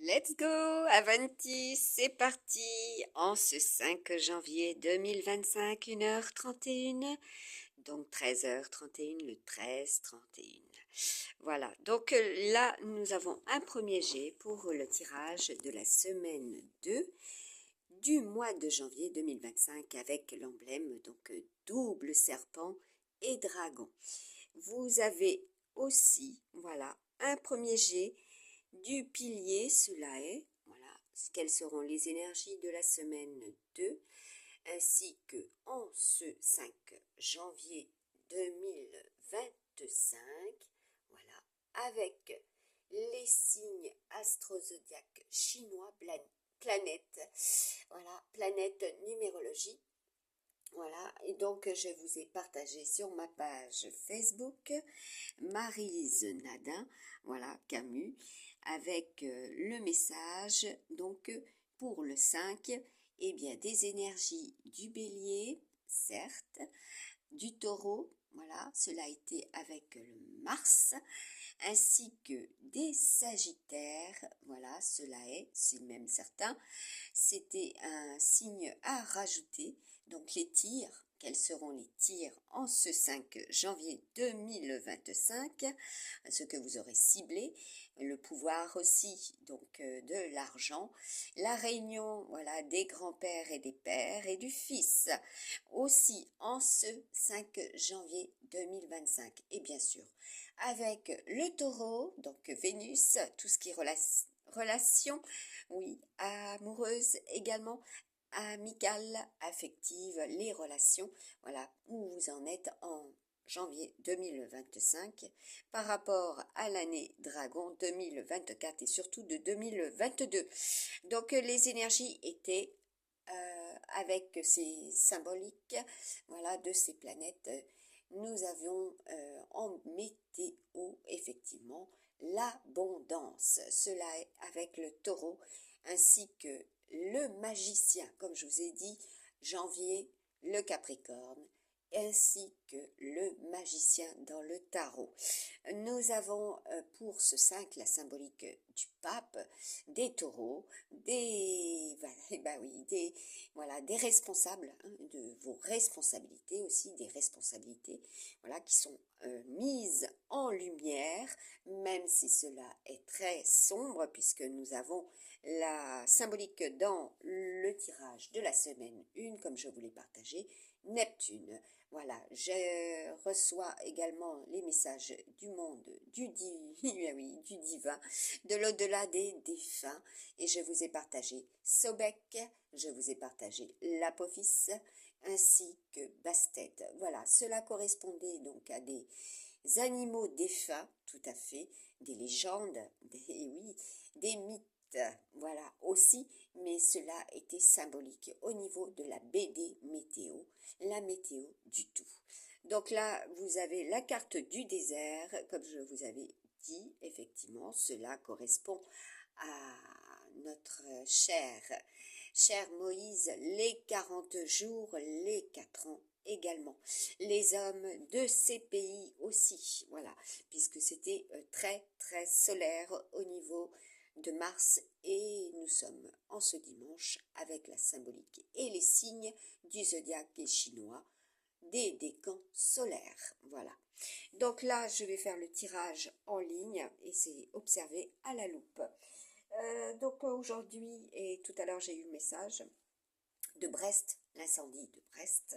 Let's go, Avanti, c'est parti. En ce 5 janvier 2025, 1h31, donc 13h31, le 13-31. Voilà, donc là, nous avons un premier jet pour le tirage de la semaine 2 du mois de janvier 2025 avec l'emblème donc double serpent et dragon. Vous avez aussi, voilà, un premier jet du pilier, cela est, voilà, quelles seront les énergies de la semaine 2, ainsi que en ce 5 janvier 2025, voilà, avec les signes astrozodiaques chinois, planète, voilà, planète numérologie. Voilà, et donc je vous ai partagé sur ma page Facebook Maryse Nadin, voilà, Camus, avec le message, donc pour le 5, eh bien des énergies du bélier, certes, du taureau, voilà, cela a été avec le Mars, ainsi que des sagittaires, voilà, cela est, c'est même certain, c'était un signe à rajouter, donc les tirs. Quels seront les tirs en ce 5 janvier 2025, ce que vous aurez ciblé, le pouvoir aussi donc de l'argent, la réunion voilà des grands-pères et des pères et du fils aussi en ce 5 janvier 2025 et bien sûr avec le taureau, donc Vénus, tout ce qui est relation, oui, amoureuse également, amicale, affective, les relations, voilà, où vous en êtes en janvier 2025 par rapport à l'année dragon 2024 et surtout de 2022. Donc les énergies étaient avec ces symboliques, voilà, de ces planètes. Nous avions en météo effectivement l'abondance. Cela est avec le taureau ainsi que le magicien, comme je vous ai dit, janvier, le capricorne, ainsi que le magicien dans le tarot. Nous avons pour ce 5 la symbolique du pape, des taureaux, voilà, des responsables, hein, de vos responsabilités aussi, des responsabilités voilà, qui sont mises en lumière, même si cela est très sombre, puisque nous avons la symbolique dans le tirage de la semaine 1, comme je vous l'ai partagé, Neptune. Voilà, je reçois également les messages du monde, du divin, de l'au-delà des défunts, et je vous ai partagé Sobek, je vous ai partagé l'Apophis, ainsi que Bastet. Voilà, cela correspondait donc à des animaux défunts, tout à fait, des légendes, des mythes, voilà aussi, mais cela était symbolique au niveau de la BD météo, la météo du tout. Donc là, vous avez la carte du désert, comme je vous avais dit, effectivement, cela correspond à notre cher Moïse, les 40 jours, les 4 ans également. Les hommes de ces pays aussi, voilà, puisque c'était très très solaire au niveau de Mars et nous sommes en ce dimanche avec la symbolique et les signes du zodiaque chinois des décans solaires. Voilà. Donc là, je vais faire le tirage en ligne et c'est observé à la loupe. Donc aujourd'hui et tout à l'heure, j'ai eu le message de Brest, l'incendie de Brest.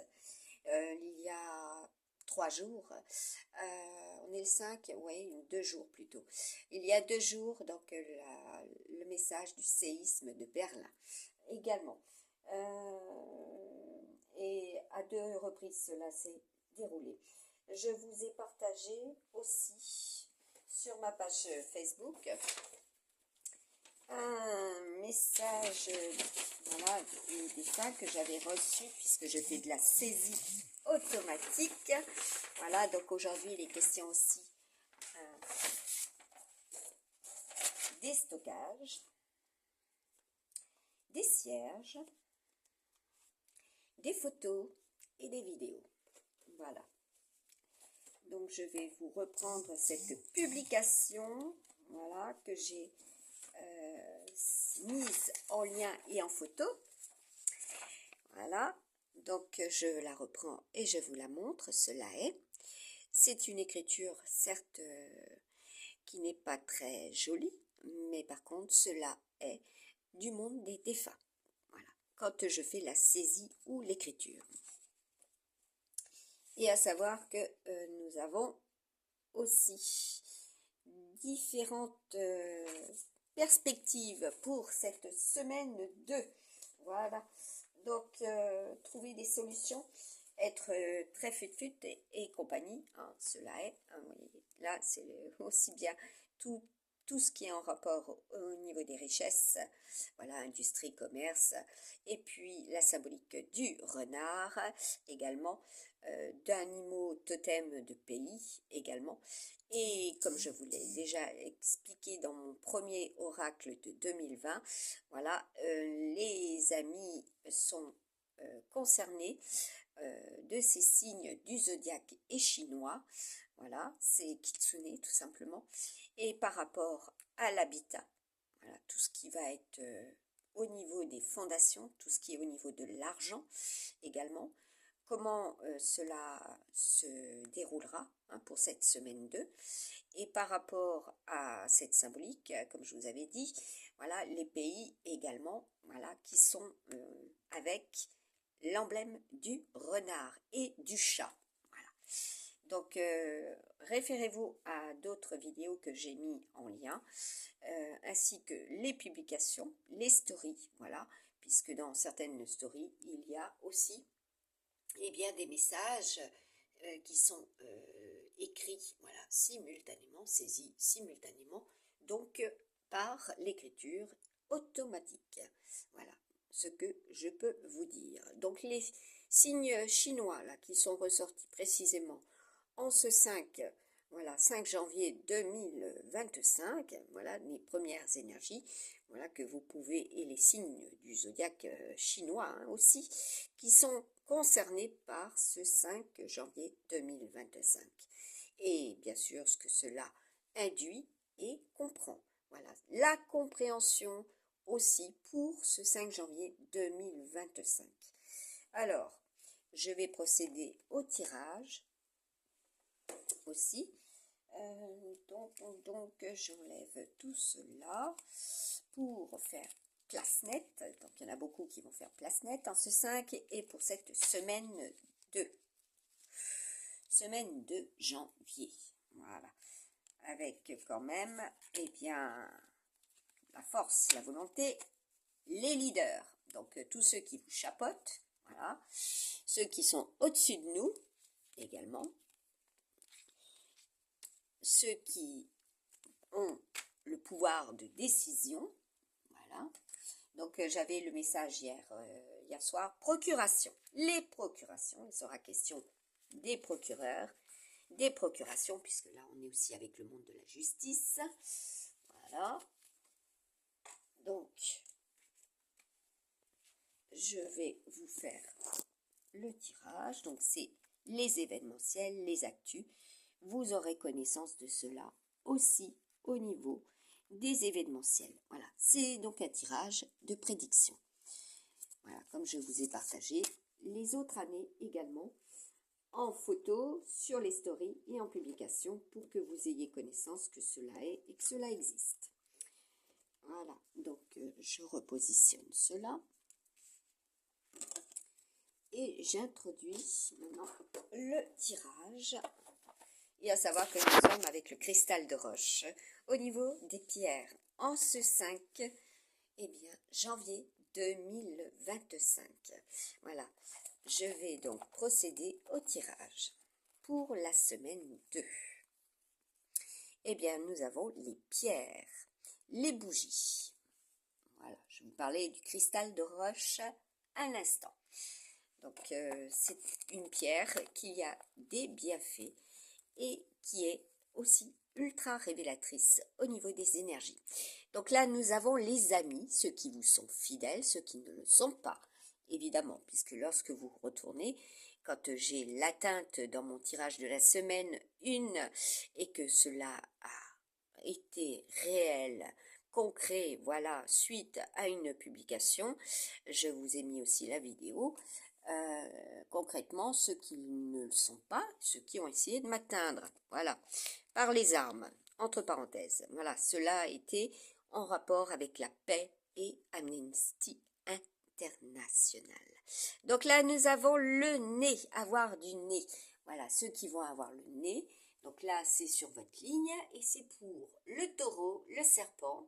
Il y a 3 jours, on est le 5, oui, 2 jours plutôt. Il y a 2 jours, donc le message du séisme de Berlin également. Et à 2 reprises, cela s'est déroulé. Je vous ai partagé aussi sur ma page Facebook un message voilà, des dessins que j'avais reçu puisque je fais de la saisie automatique. Voilà, donc aujourd'hui il est question aussi des stockages, des cierges, des photos et des vidéos. Voilà. Donc je vais vous reprendre cette publication, voilà, que j'ai en lien et en photo. Voilà, donc je la reprends et je vous la montre. Cela est, c'est une écriture certes qui n'est pas très jolie, mais par contre cela est du monde des défunts. Voilà, quand je fais la saisie ou l'écriture. Et à savoir que nous avons aussi différentes perspectives pour cette semaine 2. Voilà, donc trouver des solutions, être très fut et compagnie, hein, cela est, hein, oui, là c'est aussi bien tout ce qui est en rapport au niveau des richesses, voilà, industrie, commerce, et puis la symbolique du renard également, d'animaux totems de pays également. Et comme je vous l'ai déjà expliqué dans mon premier oracle de 2020, voilà, les amis sont concernés de ces signes du zodiaque et chinois. Voilà, c'est Kitsune tout simplement. Et par rapport à l'habitat, voilà, tout ce qui va être au niveau des fondations, tout ce qui est au niveau de l'argent également, comment cela se déroulera, hein, pour cette semaine 2. Et par rapport à cette symbolique, comme je vous avais dit, voilà, les pays également, voilà, qui sont avec l'emblème du renard et du chat. Voilà. Donc, référez-vous à d'autres vidéos que j'ai mis en lien, ainsi que les publications, les stories, voilà, puisque dans certaines stories, il y a aussi bien, des messages qui sont écrits, voilà, simultanément, saisis simultanément, donc par l'écriture automatique. Voilà ce que je peux vous dire. Donc les signes chinois là qui sont ressortis précisément en ce 5, voilà, 5 janvier 2025, voilà les premières énergies, voilà que vous pouvez, et les signes du zodiaque chinois, hein, aussi, qui sont concernés par ce 5 janvier 2025. Et bien sûr, ce que cela induit et comprend. Voilà, la compréhension aussi pour ce 5 janvier 2025. Alors, je vais procéder au tirage aussi. Donc j'enlève tout cela pour faire place nette. Donc il y en a beaucoup qui vont faire place nette en ce 5 et pour cette semaine 2. Semaine de janvier. Voilà. Avec quand même, eh bien, la force, la volonté, les leaders. Donc tous ceux qui vous chapeautent, voilà. Ceux qui sont au-dessus de nous également. Ceux qui ont le pouvoir de décision, voilà. Donc j'avais le message hier soir, procuration. Les procurations, il sera question des procureurs, des procurations, puisque là on est aussi avec le monde de la justice. Voilà. Donc, je vais vous faire le tirage. Donc c'est les événementiels, les actus. Vous aurez connaissance de cela aussi au niveau des événementiels. Voilà, c'est donc un tirage de prédiction. Voilà, comme je vous ai partagé les autres années également en photo, sur les stories et en publication pour que vous ayez connaissance que cela est et que cela existe. Voilà, donc je repositionne cela. Et j'introduis maintenant le tirage. Et à savoir que nous sommes avec le cristal de roche au niveau des pierres. En ce 5, eh bien, janvier 2025. Voilà, je vais donc procéder au tirage pour la semaine 2. Eh bien, nous avons les pierres, les bougies. Voilà, je vous parlais du cristal de roche à l'instant. Donc, c'est une pierre qui a des bienfaits et qui est aussi ultra révélatrice au niveau des énergies. Donc là, nous avons les amis, ceux qui vous sont fidèles, ceux qui ne le sont pas, évidemment, puisque lorsque vous retournez, quand j'ai l'atteinte dans mon tirage de la semaine 1 et que cela a été réel concret, voilà, suite à une publication. Je vous ai mis aussi la vidéo. Concrètement, ceux qui ne le sont pas, ceux qui ont essayé de m'atteindre, voilà, par les armes, entre parenthèses. Voilà, cela a été en rapport avec la paix et Amnesty International. Donc là, nous avons le nez, avoir du nez. Voilà, ceux qui vont avoir le nez. Donc là, c'est sur votre ligne et c'est pour le taureau, le serpent,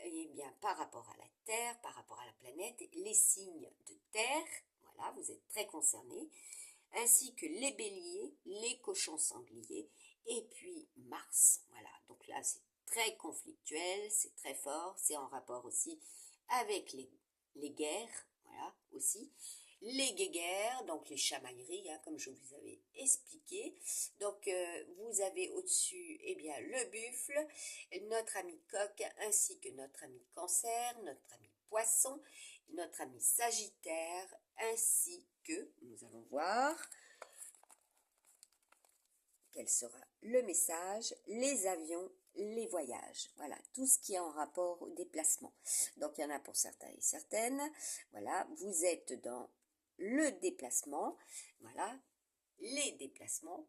et bien par rapport à la Terre, par rapport à la planète, les signes de terre, voilà, vous êtes très concernés, ainsi que les béliers, les cochons sangliers, et puis Mars, voilà. Donc là, c'est très conflictuel, c'est très fort, c'est en rapport aussi avec les guerres, voilà, aussi. Les guéguerres, donc les chamailleries, hein, comme je vous avais expliqué. Donc, vous avez au-dessus, eh bien, le buffle, notre ami coq, ainsi que notre ami cancer, notre ami poisson, notre ami sagittaire, ainsi que, nous allons voir, quel sera le message, les avions, les voyages. Voilà, tout ce qui est en rapport au déplacement. Donc, il y en a pour certains et certaines. Voilà, vous êtes dans le déplacement. Voilà, les déplacements.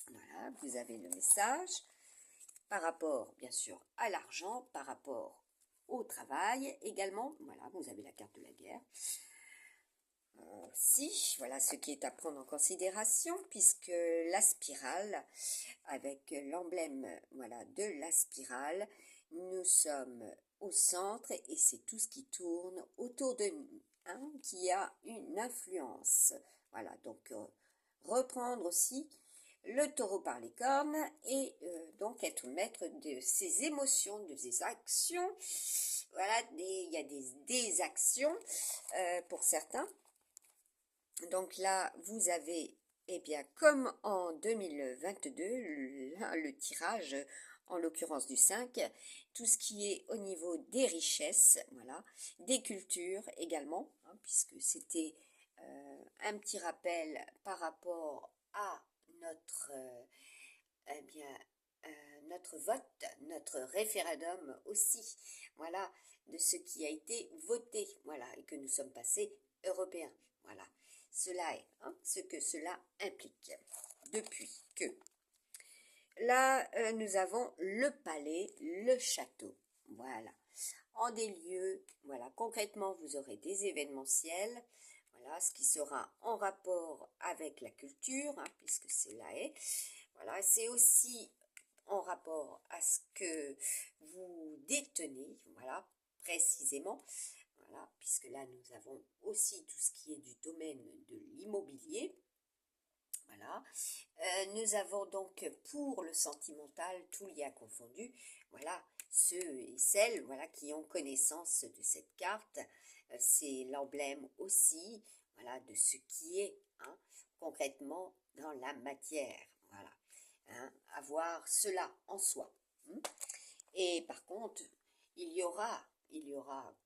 Voilà, vous avez le message par rapport, bien sûr, à l'argent, par rapport au travail également. Voilà, vous avez la carte de la guerre. Si, voilà ce qui est à prendre en considération, puisque la spirale, avec l'emblème voilà, de la spirale, nous sommes au centre et c'est tout ce qui tourne autour de nous, hein, qui a une influence. Voilà, donc reprendre aussi le taureau par les cornes et donc être maître de ses émotions, de ses actions. Voilà, il y a des désactions pour certains. Donc là, vous avez, eh bien, comme en 2022, le tirage, en l'occurrence du 5, tout ce qui est au niveau des richesses, voilà, des cultures également, hein, puisque c'était un petit rappel par rapport à notre, eh bien, notre vote, notre référendum aussi, voilà, de ce qui a été voté, voilà, et que nous sommes passés européens, voilà. Cela est, hein, ce que cela implique. Depuis que là, nous avons le palais, le château. Voilà. En des lieux, voilà, concrètement, vous aurez des événementiels. Voilà, ce qui sera en rapport avec la culture, hein, puisque c'est là est. Voilà, c'est aussi en rapport à ce que vous détenez, voilà, précisément. Voilà, puisque là, nous avons aussi tout ce qui est du domaine de l'immobilier. Voilà. Nous avons donc pour le sentimental, tout lien confondu, voilà, ceux et celles voilà, qui ont connaissance de cette carte. C'est l'emblème aussi voilà, de ce qui est hein, concrètement dans la matière. Voilà. Hein, avoir cela en soi. Et par contre, il y aura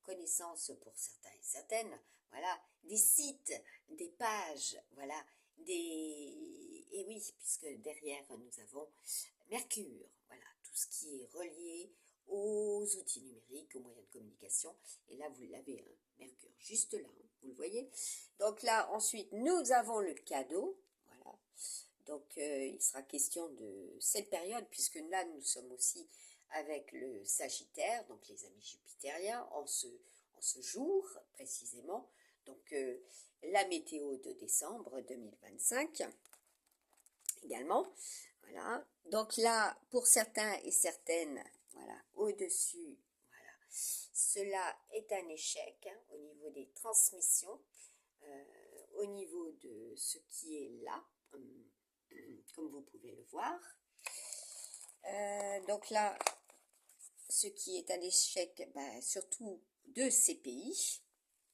connaissance pour certains et certaines, voilà, des sites, des pages, voilà, et oui, puisque derrière nous avons Mercure, voilà, tout ce qui est relié aux outils numériques, aux moyens de communication, et là vous l'avez, hein, Mercure, juste là, hein, vous le voyez. Donc là, ensuite, nous avons le cadeau, voilà, donc il sera question de cette période, puisque là nous sommes aussi avec le Sagittaire, donc les amis jupitériens, en ce jour précisément. Donc la météo de décembre 2025 également. Voilà. Donc là, pour certains et certaines, voilà, au-dessus, voilà, cela est un échec hein, au niveau des transmissions, au niveau de ce qui est là, comme vous pouvez le voir. Donc là, ce qui est un échec, ben, surtout de ces pays,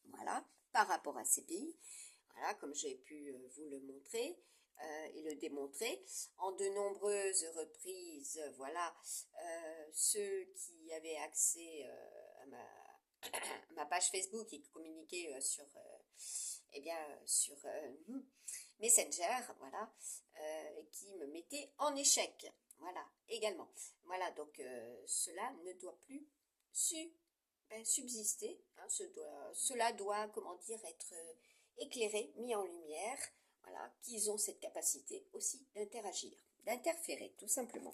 voilà, par rapport à ces pays, voilà, comme j'ai pu vous le montrer et le démontrer, en de nombreuses reprises, voilà, ceux qui avaient accès à ma page Facebook et qui communiquaient sur, eh bien, sur Messenger, voilà, qui me mettaient en échec. voilà, également. Voilà, donc cela ne doit plus subsister, hein, cela doit, comment dire, être éclairé, mis en lumière, voilà, qu'ils ont cette capacité aussi d'interagir, d'interférer, tout simplement.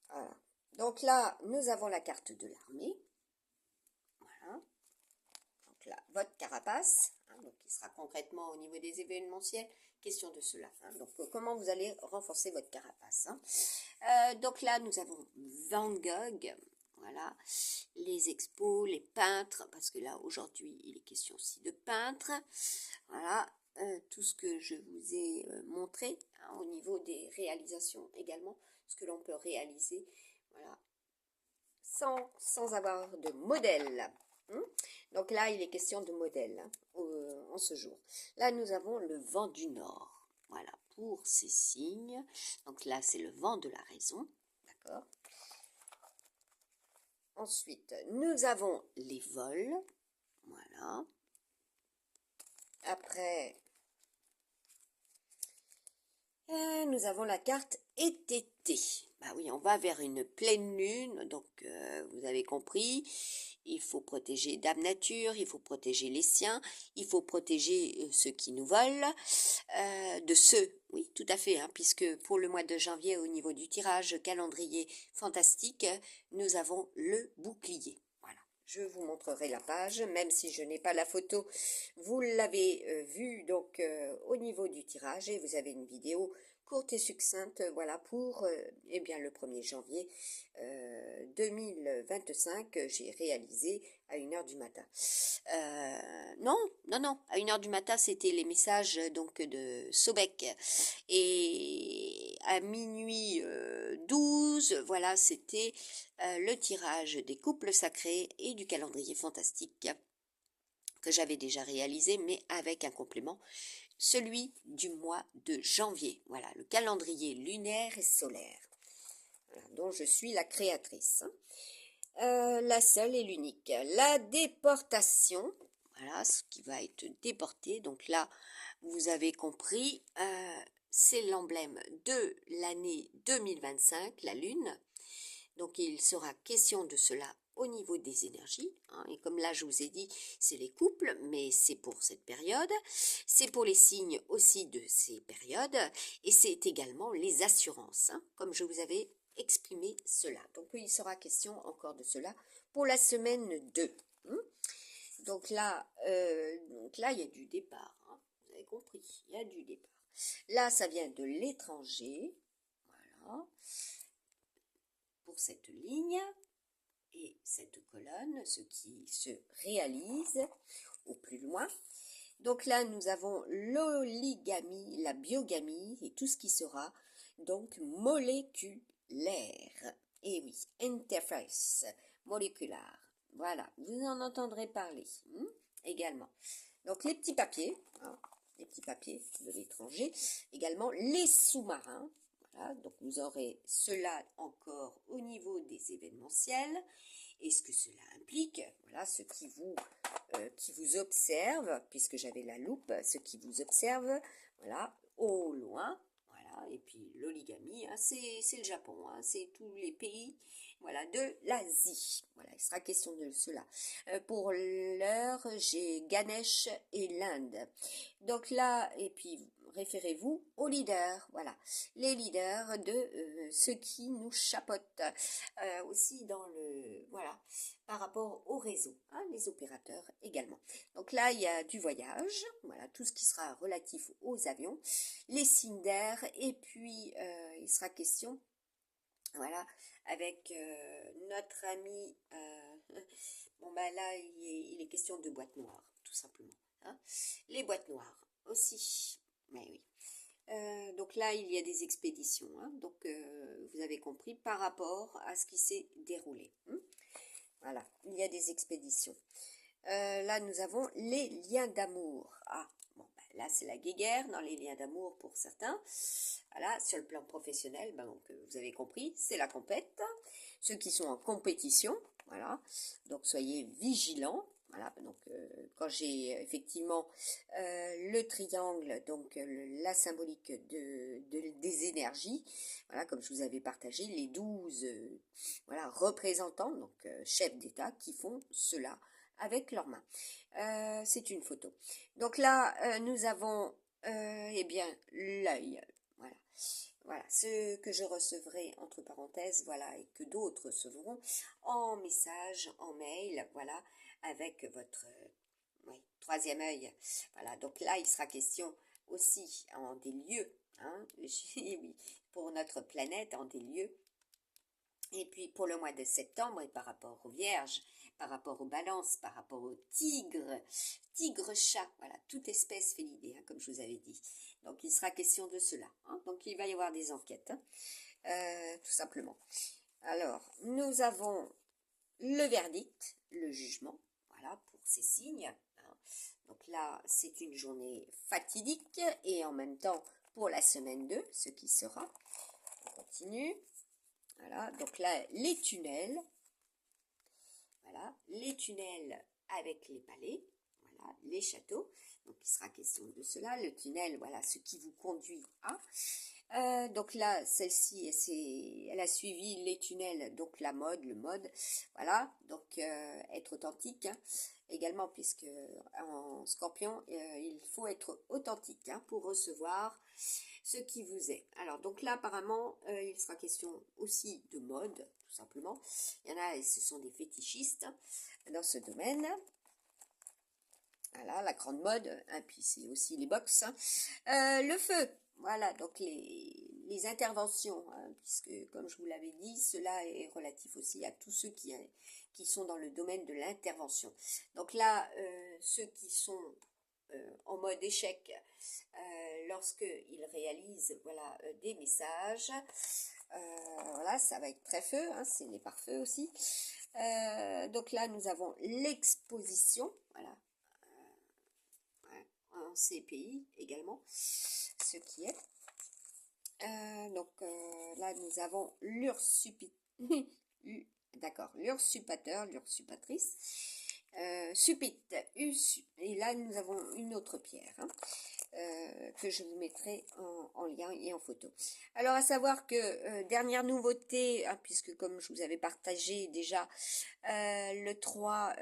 Voilà. Donc là, nous avons la carte de l'armée. Voilà. Donc là, votre carapace, hein, donc qui sera concrètement au niveau des événementiels, question de cela. Hein. Donc, comment vous allez renforcer votre carapace, hein. Donc là, nous avons Van Gogh, voilà, les expos, les peintres, parce que là, aujourd'hui, il est question aussi de peintres. Voilà, tout ce que je vous ai montré, hein, au niveau des réalisations également, ce que l'on peut réaliser, voilà, sans avoir de modèle. Donc là, il est question de modèle, hein, en ce jour. Là, nous avons le vent du nord. Voilà, pour ces signes. Donc là, c'est le vent de la raison. D'accord. Ensuite, nous avons les vols. Voilà. Après, nous avons la carte été. Bah oui, on va vers une pleine lune, donc vous avez compris, il faut protéger Dame Nature, il faut protéger les siens, il faut protéger ceux qui nous volent, de ceux, oui, tout à fait, hein, puisque pour le mois de janvier, au niveau du tirage calendrier fantastique, nous avons le bouclier. Voilà, je vous montrerai la page, même si je n'ai pas la photo, vous l'avez vu donc au niveau du tirage, et vous avez une vidéo courte et succincte, voilà, pour eh bien, le 1er janvier 2025, j'ai réalisé à 1h du matin. Non, à 1h du matin, c'était les messages donc de Sobek. Et à minuit 12, voilà, c'était le tirage des couples sacrés et du calendrier fantastique que j'avais déjà réalisé, mais avec un complément, celui du mois de janvier. Voilà, le calendrier lunaire et solaire, voilà, dont je suis la créatrice. La seule et l'unique. La déportation, voilà, ce qui va être déporté. Donc là, vous avez compris, c'est l'emblème de l'année 2025, la Lune. Donc il sera question de cela au niveau des énergies, hein, et comme là je vous ai dit, c'est les couples, mais c'est pour cette période, c'est pour les signes aussi de ces périodes, et c'est également les assurances, hein, comme je vous avais exprimé cela. Donc il sera question encore de cela pour la semaine 2. Donc là, il y a du départ, hein, vous avez compris, il y a du départ. Là, ça vient de l'étranger, voilà, pour cette ligne et cette colonne, ce qui se réalise au plus loin. Donc là, nous avons l'oligamie, la biogamie et tout ce qui sera donc moléculaire. Et oui, interface moléculaire. Voilà, vous en entendrez parler également. Donc les petits papiers, hein, les petits papiers de l'étranger, également les sous-marins. Voilà, donc vous aurez cela encore au niveau des événementiels et ce que cela implique, voilà, ce qui vous observe, puisque j'avais la loupe, ce qui vous observe, voilà, au loin, voilà, et puis l'oligamie, hein, c'est le Japon, hein, c'est tous les pays, voilà, de l'Asie, voilà, il sera question de cela. Pour l'heure, j'ai Ganesh et l'Inde. Donc là, et puis référez-vous aux leaders, voilà, les leaders de ceux qui nous chapeautent, aussi dans le, voilà, par rapport au réseau, hein, les opérateurs également. Donc là, il y a du voyage, voilà, tout ce qui sera relatif aux avions, les signes d'air, et puis il sera question, voilà, avec notre ami, bon ben là, il est question de boîtes noires, tout simplement, hein. Les boîtes noires aussi, mais oui. Donc là, il y a des expéditions, hein, donc vous avez compris par rapport à ce qui s'est déroulé. Voilà, il y a des expéditions. Là, nous avons les liens d'amour. Ah, bon, ben, là, c'est la guéguerre dans les liens d'amour pour certains. Voilà, sur le plan professionnel, ben, donc, vous avez compris, c'est la compète. Ceux qui sont en compétition, voilà, donc soyez vigilants. Voilà, donc quand j'ai effectivement le triangle, donc la symbolique des énergies, voilà, comme je vous avais partagé, les 12 voilà, représentants, donc chefs d'État, qui font cela avec leurs mains. C'est une photo. Donc là, nous avons eh bien l'œil. Voilà. Voilà, ce que je recevrai entre parenthèses, voilà, et que d'autres recevront en message, en mail, voilà, avec votre oui, troisième œil. Voilà, donc là, il sera question aussi en des lieux, hein, oui, pour notre planète, en des lieux. Et puis pour le mois de septembre, et par rapport aux vierges, par rapport aux balances, par rapport aux tigres, tigre-chat, voilà, toute espèce félidée, hein, comme je vous avais dit. Donc il sera question de cela. Hein. Donc il va y avoir des enquêtes, hein, tout simplement. Alors, nous avons le verdict, le jugement, voilà, pour ces signes. Hein. Donc là, c'est une journée fatidique et en même temps pour la semaine 2, ce qui sera. On continue. Voilà, donc là, les tunnels. Voilà, les tunnels avec les palais. Voilà, les châteaux. Donc, il sera question de cela. Le tunnel, voilà, ce qui vous conduit à. Donc là, celle-ci, elle a suivi les tunnels, donc la mode, le mode. Voilà, donc être authentique. Hein, également, puisque en scorpion, il faut être authentique hein, pour recevoir ce qui vous est. Alors, donc là, apparemment, il sera question aussi de mode, tout simplement. Il y en a, et ce sont des fétichistes hein, dans ce domaine. Voilà, la grande mode, hein, puis c'est aussi les box. Hein. Le feu, voilà, donc les interventions, hein, puisque comme je vous l'avais dit, cela est relatif aussi à tous ceux qui sont dans le domaine de l'intervention. Donc là, ceux qui sont en mode échec, lorsqu'ils réalisent voilà, des messages, voilà, ça va être très feu, hein, c'est les pare-feux aussi. Donc là, nous avons l'exposition, voilà, en CPI également, ce qui est. Donc là, nous avons d'accord, l'ursupateur, l'ursupatrice, supite, et là, nous avons une autre pierre, hein, que je vous mettrai en lien et en photo. Alors, à savoir que, dernière nouveauté, hein, puisque comme je vous avais partagé déjà le 3,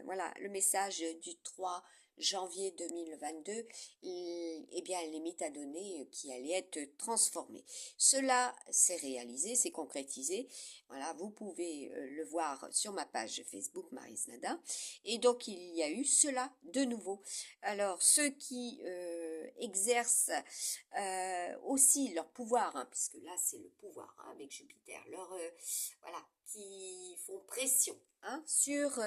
voilà, le message du 3 janvier 2022, eh bien, les métadonnées qui allaient être transformées. Cela s'est réalisé, c'est concrétisé. Voilà, vous pouvez le voir sur ma page Facebook Maryse Nada. Et donc, il y a eu cela de nouveau. Alors, ceux qui exercent aussi leur pouvoir, hein, puisque là, c'est le pouvoir hein, avec Jupiter, voilà, qui font pression hein, sur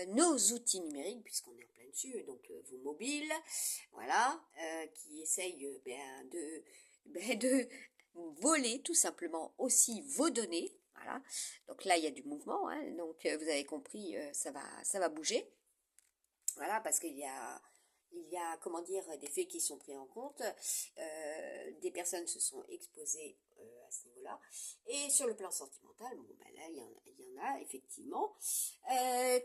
nos outils numériques, puisqu'on est en plein dessus, donc vos mobiles, voilà, qui essayent de voler tout simplement aussi vos données, voilà. Donc là, il y a du mouvement, hein, donc vous avez compris, ça va bouger, voilà, parce qu'il y a comment dire, des faits qui sont pris en compte, des personnes se sont exposées à ce niveau-là, et sur le plan sentimental, bon, ben là, il y en a effectivement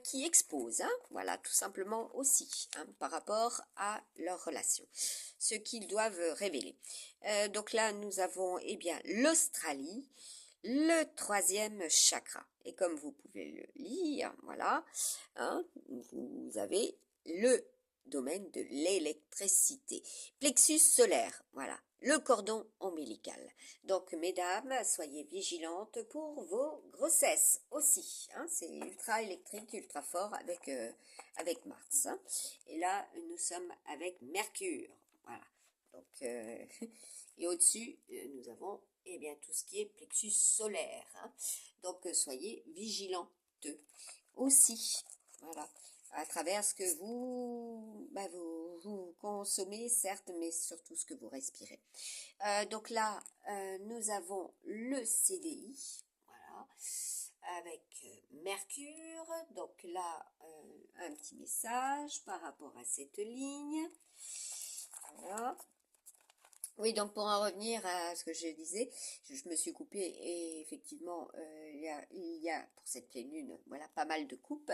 qui exposent, hein, voilà, tout simplement aussi, hein, par rapport à leur relation, ce qu'ils doivent révéler. Donc là, nous avons, eh bien, l'Australie, le troisième chakra. Et comme vous pouvez le lire, voilà, hein, vous avez le domaine de l'électricité. Plexus solaire, voilà, le cordon ombilical. Donc, mesdames, soyez vigilantes pour vos grossesses aussi. Hein, c'est ultra électrique, ultra fort avec Mars. Hein. Et là, nous sommes avec Mercure. Voilà. Donc, et au-dessus, nous avons eh bien, tout ce qui est plexus solaire. Hein. Donc, soyez vigilantes aussi. Voilà à travers ce que vous consommez, certes, mais surtout ce que vous respirez. Donc là, nous avons le CDI, voilà, avec Mercure. Donc là, un petit message par rapport à cette ligne. Voilà. Oui, donc pour en revenir à ce que je disais, je me suis coupée et effectivement, il y a pour cette pleine lune, voilà, pas mal de coupes,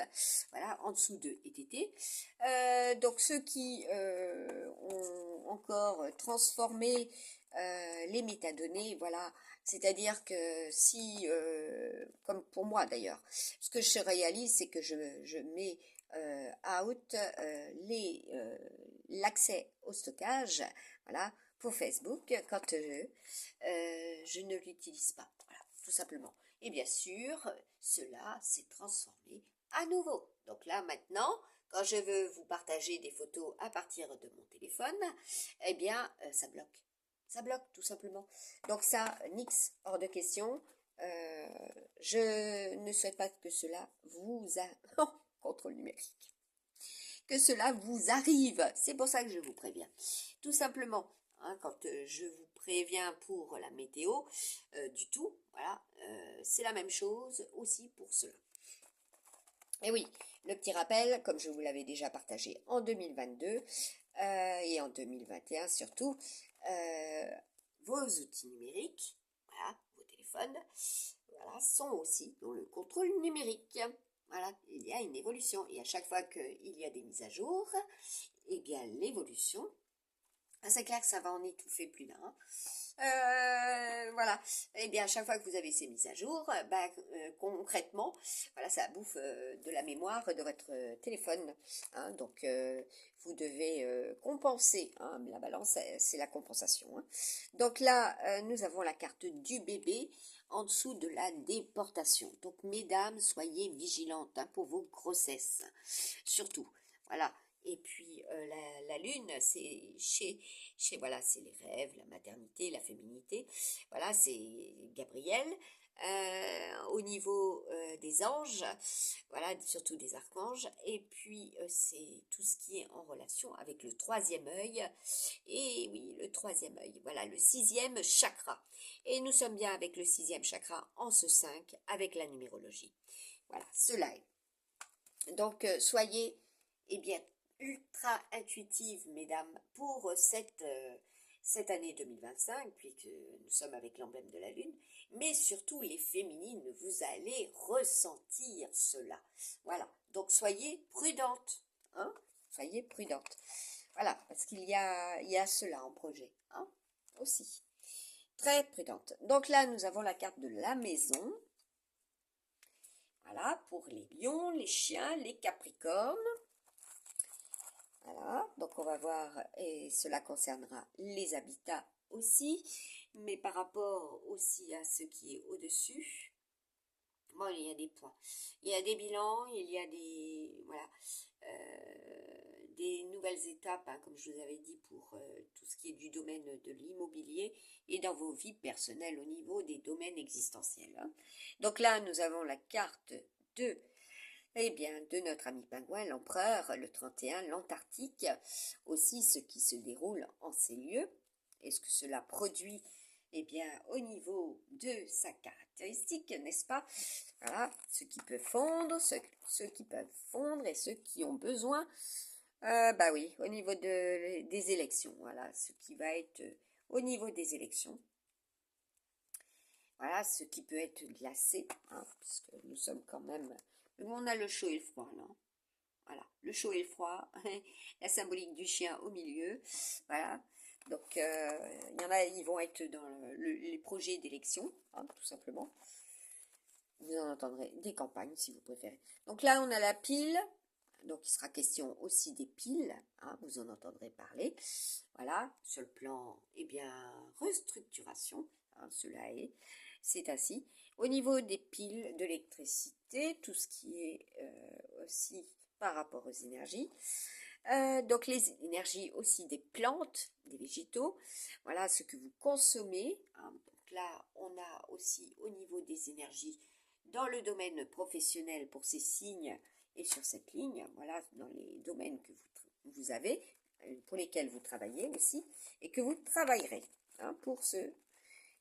voilà, en dessous de ETT. Donc ceux qui ont encore transformé les métadonnées, voilà, c'est-à-dire que si, comme pour moi d'ailleurs, ce que je réalise, c'est que je mets out l'accès au stockage, voilà, pour Facebook quand je ne l'utilise pas. Voilà, tout simplement. Et bien sûr, cela s'est transformé à nouveau. Donc là, maintenant, quand je veux vous partager des photos à partir de mon téléphone, eh bien, ça bloque. Ça bloque, tout simplement. Donc ça, nix, hors de question. Euh, je ne souhaite pas que cela vous a... contrôle numérique. Que cela vous arrive. C'est pour ça que je vous préviens. Tout simplement, hein, quand je vous préviens pour la météo, du tout, voilà, c'est la même chose aussi pour cela. Et oui, le petit rappel, comme je vous l'avais déjà partagé en 2022 et en 2021 surtout, vos outils numériques, voilà, vos téléphones, voilà, sont aussi dans le contrôle numérique. Voilà, il y a une évolution et à chaque fois qu'il y a des mises à jour, eh bien l'évolution, c'est clair que ça va en étouffer plus d'un. Voilà. Et bien, à chaque fois que vous avez ces mises à jour, concrètement, voilà, ça bouffe de la mémoire de votre téléphone. Hein, donc, vous devez compenser. Hein, la balance, c'est la compensation. Hein. Donc là, nous avons la carte du bébé en dessous de la déportation. Donc, mesdames, soyez vigilantes hein, pour vos grossesses. Surtout. Voilà. Et puis la lune, c'est voilà, c'est les rêves, la maternité, la féminité. Voilà, c'est Gabriel. Au niveau des anges, voilà, surtout des archanges. Et puis c'est tout ce qui est en relation avec le troisième œil. Et oui, le troisième œil. Voilà, le sixième chakra. Et nous sommes bien avec le sixième chakra en ce 5 avec la numérologie. Voilà, cela est. Donc soyez, eh bien, ultra intuitive, mesdames, pour cette année 2025, puisque nous sommes avec l'emblème de la Lune, mais surtout les féminines, vous allez ressentir cela. Voilà, donc soyez prudentes, hein, soyez prudentes. Voilà, parce qu'il y a cela en projet, hein, aussi. Très prudente. Donc là, nous avons la carte de la maison. Voilà, pour les lions, les chiens, les capricornes. Voilà, donc on va voir, et cela concernera les habitats aussi, mais par rapport aussi à ce qui est au-dessus, bon, il y a des points, il y a des bilans, il y a des nouvelles étapes, hein, comme je vous avais dit, pour tout ce qui est du domaine de l'immobilier et dans vos vies personnelles au niveau des domaines existentiels. Hein. Donc là, nous avons la carte de de notre ami pingouin, l'empereur, le 31, l'Antarctique, aussi ce qui se déroule en ces lieux, et ce que cela produit, au niveau de sa caractéristique, n'est-ce pas? Voilà, ceux qui peuvent fondre, ceux qui peuvent fondre et ceux qui ont besoin, oui, au niveau des élections, voilà, ce qui va être au niveau des élections. Voilà, ce qui peut être glacé, hein, puisque nous sommes quand même... On a le chaud et le froid, là. Voilà, le chaud et le froid, la symbolique du chien au milieu. Voilà, donc il y en a, ils vont être dans les projets d'élection, hein, tout simplement. Vous en entendrez des campagnes, si vous préférez. Donc là, on a la pile. Donc, il sera question aussi des piles, hein, vous en entendrez parler. Voilà, sur le plan, restructuration, hein, c'est ainsi. Au niveau des piles d'électricité, tout ce qui est aussi par rapport aux énergies. Donc, les énergies aussi des plantes, des végétaux. Voilà, ce que vous consommez. Hein. Donc là, on a aussi au niveau des énergies dans le domaine professionnel pour ces signes et sur cette ligne, voilà, dans les domaines que vous avez, pour lesquels vous travaillez aussi, et que vous travaillerez, hein, pour ceux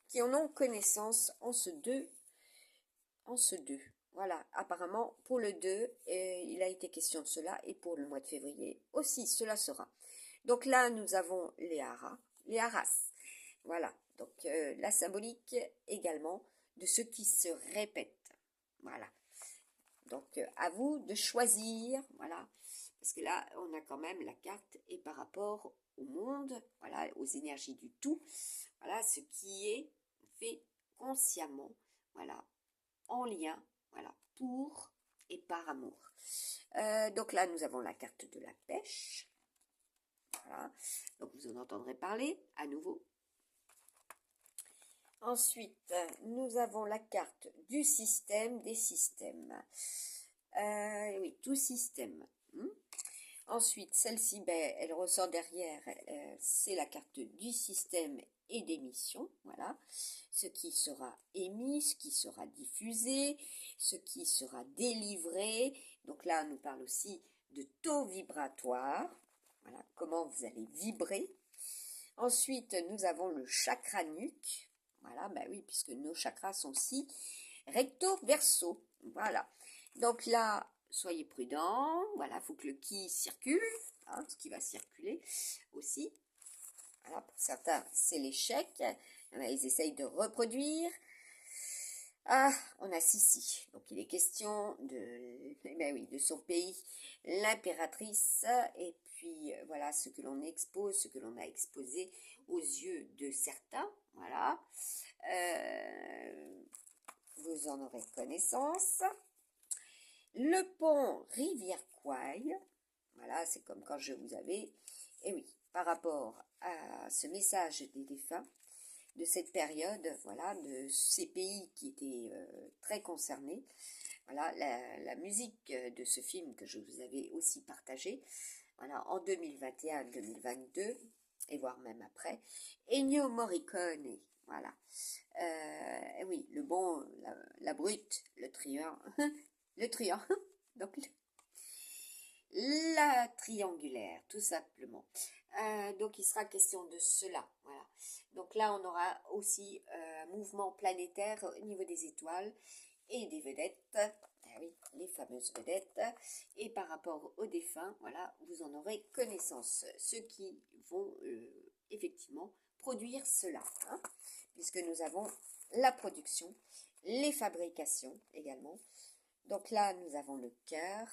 qui en ont connaissance en ce 2. Voilà, apparemment, pour le 2, il a été question de cela, et pour le mois de février aussi, cela sera. Donc là, nous avons les haras. Voilà, donc la symbolique également de ce qui se répète. Voilà. Donc, à vous de choisir, voilà, parce que là, on a quand même la carte et par rapport au monde, voilà, aux énergies du tout, voilà, ce qui est fait consciemment, voilà, en lien, voilà, pour et par amour. Donc là, nous avons la carte de la pêche, voilà, donc vous en entendrez parler à nouveau. Ensuite, nous avons la carte du système, des systèmes. Oui, tout système. Ensuite, celle-ci, ben, elle ressort derrière, c'est la carte du système et des missions. Voilà, ce qui sera émis, ce qui sera diffusé, ce qui sera délivré. Donc là, on nous parle aussi de taux vibratoire. Voilà, comment vous allez vibrer. Ensuite, nous avons le chakra nuque. Voilà, ben oui, puisque nos chakras sont aussi recto verso. Voilà. Donc là, soyez prudents. Voilà, il faut que le ki circule, hein, ce qui va circuler aussi. Voilà, pour certains, c'est l'échec. Ils essayent de reproduire. Ah, on a Sissi. Donc il est question de, ben oui, de son pays, l'impératrice, et puis voilà ce que l'on expose, ce que l'on a exposé aux yeux de certains. Voilà. Vous en aurez connaissance. Le pont Rivière-Quaille, voilà, c'est comme quand je vous avais, et oui, par rapport à ce message des défunts, de cette période, voilà, de ces pays qui étaient très concernés. Voilà, la musique de ce film que je vous avais aussi partagé, voilà, en 2021-2022, et voire même après, Ennio Morricone, voilà. Oui, le bon, la brute, le triant, le triant, donc la triangulaire, tout simplement. Donc il sera question de cela, voilà. Donc là, on aura aussi un mouvement planétaire au niveau des étoiles et des vedettes. Ah oui, les fameuses vedettes. Et par rapport aux défunts, voilà, vous en aurez connaissance. Ceux qui vont effectivement produire cela, hein, puisque nous avons la production, les fabrications également. Donc là, nous avons le cœur.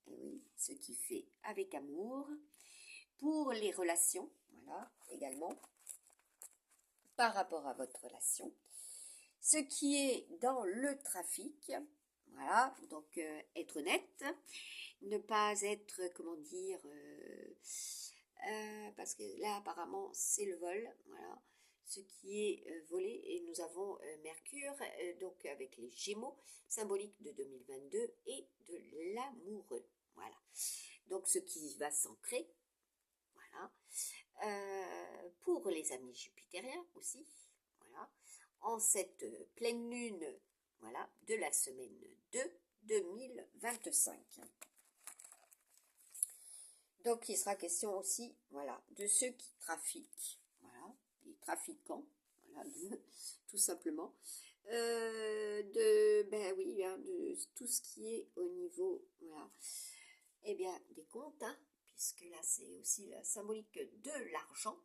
Et oui, ce qui fait avec amour. Pour les relations, voilà, également, par rapport à votre relation. Ce qui est dans le trafic, voilà, donc être honnête, ne pas être, comment dire, parce que là apparemment c'est le vol, voilà, ce qui est volé, et nous avons Mercure, donc avec les Gémeaux, symbolique de 2022 et de l'amoureux, voilà. Donc ce qui va s'ancrer, voilà. Pour les amis jupitériens aussi, voilà, en cette pleine lune, voilà, de la semaine 2 2025. Donc il sera question aussi, voilà, de ceux qui trafiquent, voilà, les trafiquants, voilà, tout simplement, ben oui, hein, de tout ce qui est au niveau, voilà, eh bien, des comptes, hein, puisque là c'est aussi la symbolique de l'argent,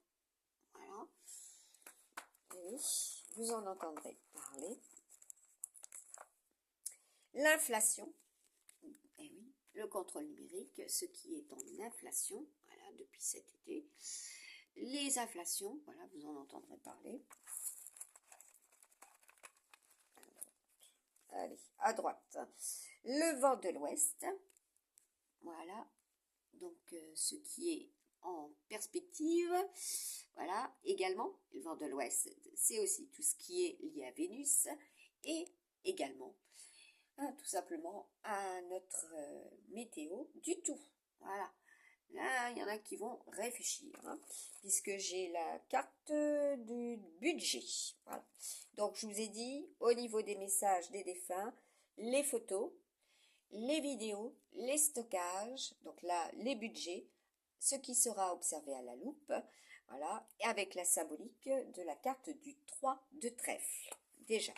voilà. Oui, vous en entendrez parler. L'inflation, eh oui, le contrôle numérique, ce qui est en inflation, voilà, depuis cet été. Les inflations, voilà, vous en entendrez parler. Allez, à droite. Le vent de l'ouest, voilà, donc ce qui est en perspective, voilà, également, le vent de l'ouest, c'est aussi tout ce qui est lié à Vénus, et également, tout simplement, à notre météo du tout, voilà. Là, il y en a qui vont réfléchir, hein, puisque j'ai la carte du budget, voilà. Donc, je vous ai dit, au niveau des messages des défunts, les photos, les vidéos, les stockages, donc là, les budgets, ce qui sera observé à la loupe, voilà, et avec la symbolique de la carte du 3 de trèfle, déjà.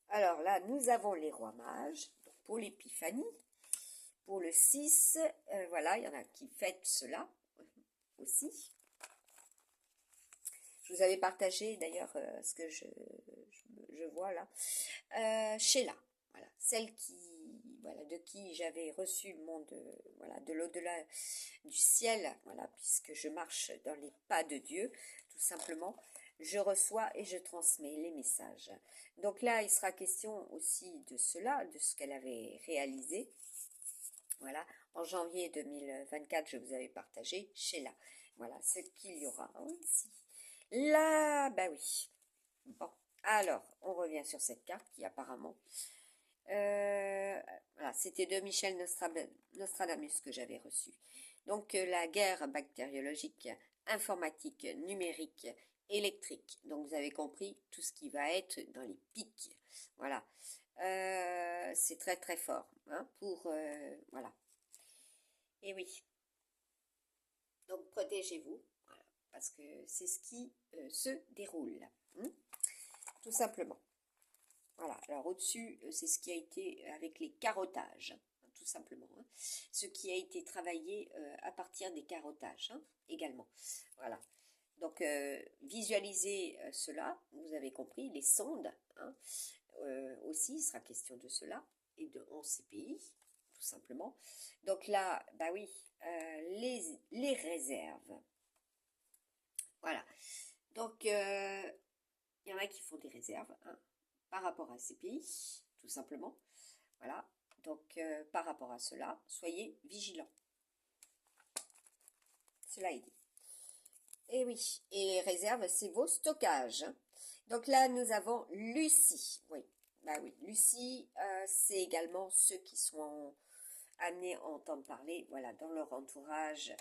Alors là, nous avons les rois mages, donc pour l'épiphanie, pour le 6, voilà, il y en a qui fêtent cela aussi. Je vous avais partagé d'ailleurs ce que je vois là. Sheila, voilà, celle qui, voilà, de qui j'avais reçu le monde, voilà, de l'au-delà du ciel, voilà, puisque je marche dans les pas de Dieu, tout simplement. Je reçois et je transmets les messages. Donc là, il sera question aussi de cela, de ce qu'elle avait réalisé. Voilà, en janvier 2024, je vous avais partagé Sheila. Voilà, ce qu'il y aura aussi. Là, bah oui. Bon, alors, on revient sur cette carte qui apparemment... voilà, c'était de Michel Nostradamus que j'avais reçu. Donc, la guerre bactériologique, informatique, numérique, électrique. Donc, vous avez compris tout ce qui va être dans les pics. Voilà. C'est très très fort hein, pour... voilà. Et oui. Donc, protégez-vous. Voilà, parce que c'est ce qui se déroule. Hein, tout simplement. Voilà, alors au-dessus, c'est ce qui a été avec les carottages, hein, tout simplement. Hein. Ce qui a été travaillé à partir des carottages hein, également. Voilà. Donc, visualisez cela, vous avez compris, les sondes hein, aussi, il sera question de cela, et de 11 pays, tout simplement. Donc là, bah oui, les réserves. Voilà. Donc, il y en a qui font des réserves, hein, par rapport à ces pays, tout simplement. Voilà, donc par rapport à cela, soyez vigilants. Cela est dit. Et oui, et les réserves, c'est vos stockages. Hein. Donc là, nous avons Lucie. Oui, bah oui, Lucie, c'est également ceux qui sont amenés à entendre parler, voilà, dans leur entourage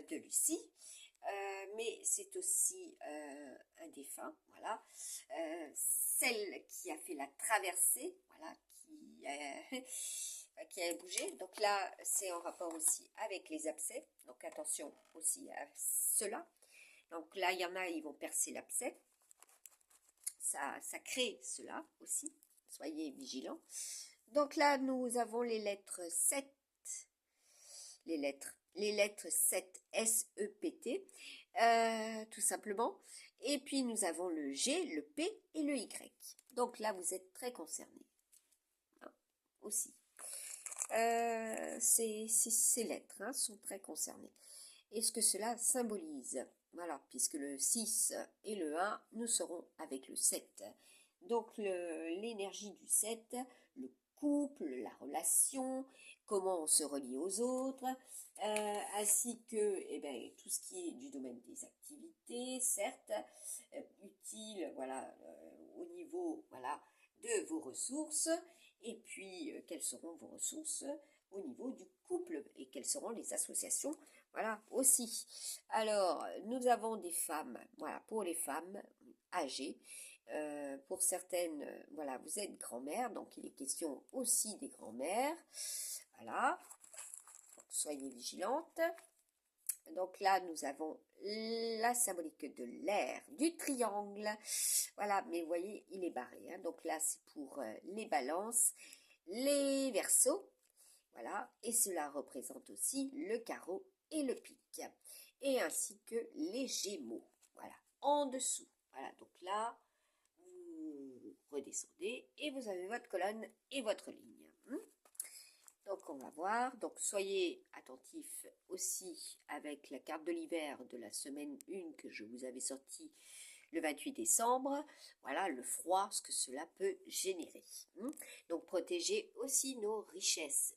de Lucie. Mais c'est aussi un défunt, voilà, celle qui a fait la traversée, voilà, qui a bougé. Donc là, c'est en rapport aussi avec les abcès, donc attention aussi à cela. Donc là, il y en a, ils vont percer l'abcès, ça crée cela aussi, soyez vigilants. Donc là, nous avons les lettres 7, les lettres 7 S-E-P-T, tout simplement. Et puis nous avons le G, le P et le Y. Donc là, vous êtes très concernés hein, aussi. Ces lettres hein, sont très concernées. Et ce que cela symbolise, voilà, puisque le 6 et le 1, nous serons avec le 7. Donc l'énergie du 7, le couple, la relation, comment on se relie aux autres, ainsi que eh ben, tout ce qui est du domaine des activités, certes, utile voilà, au niveau voilà, de vos ressources, et puis quelles seront vos ressources au niveau du couple et quelles seront les associations, voilà, aussi. Alors, nous avons des femmes, voilà, pour les femmes âgées, pour certaines, voilà, vous êtes grand-mère, donc il est question aussi des grand-mères, voilà, donc, soyez vigilantes. Donc là, nous avons la symbolique de l'air, du triangle, voilà, mais vous voyez, il est barré, hein. Donc là, c'est pour les balances, les verseaux, voilà, et cela représente aussi le carreau et le pic, et ainsi que les gémeaux, voilà, en dessous, voilà, donc là, vous redescendez et vous avez votre colonne et votre ligne. Donc on va voir, donc soyez attentifs aussi avec la carte de l'hiver de la semaine 1 que je vous avais sortie le 28 décembre, voilà le froid, ce que cela peut générer. Donc protégez aussi nos richesses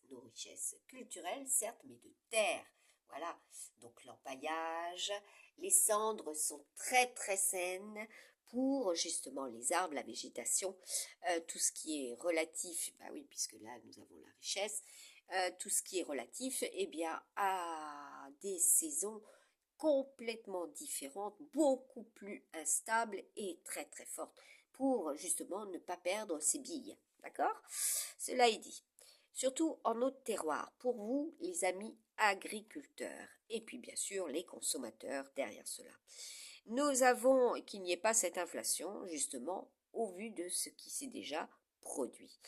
culturelles certes, mais de terre. Voilà, donc l'empaillage, les cendres sont très très saines pour justement les arbres, la végétation, tout ce qui est relatif, bah oui, puisque là nous avons la richesse, tout ce qui est relatif eh bien, à des saisons complètement différentes, beaucoup plus instables et très très fortes pour justement ne pas perdre ses billes. D'accord? Cela est dit. Surtout en notre terroir, pour vous, les amis agriculteurs, et puis bien sûr les consommateurs derrière cela. Nous avons qu'il n'y ait pas cette inflation, justement, au vu de ce qui s'est déjà produit.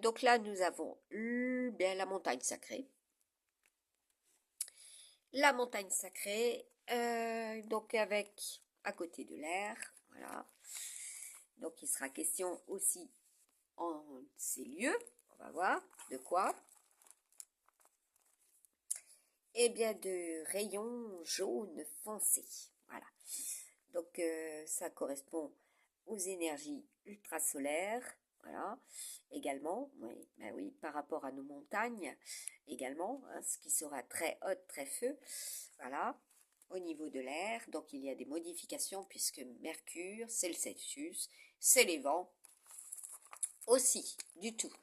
Donc là, nous avons bien la montagne sacrée. La montagne sacrée, donc avec à côté de l'air, voilà. Donc, il sera question aussi en ces lieux, on va voir de quoi. Eh bien, de rayons jaunes foncés, voilà. Donc, ça correspond aux énergies ultrasolaires, voilà, également, oui, ben oui, par rapport à nos montagnes, également, hein, ce qui sera très haute, très feu, voilà, au niveau de l'air. Donc, il y a des modifications puisque Mercure, c'est le Celsius, c'est les vents, aussi, du tout.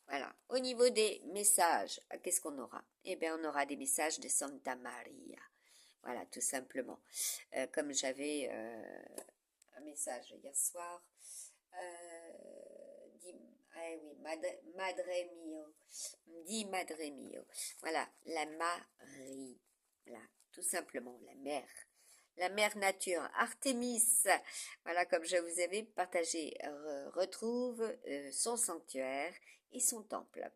Voilà, au niveau des messages, qu'est-ce qu'on aura? Eh bien, on aura des messages de Santa Maria. Voilà, tout simplement. Comme j'avais un message hier soir, oui, Madre mio, dit Madre mio. Voilà, la Marie, voilà, tout simplement, la mère nature, Artémis, voilà, comme je vous avais partagé, retrouve son sanctuaire et son temple.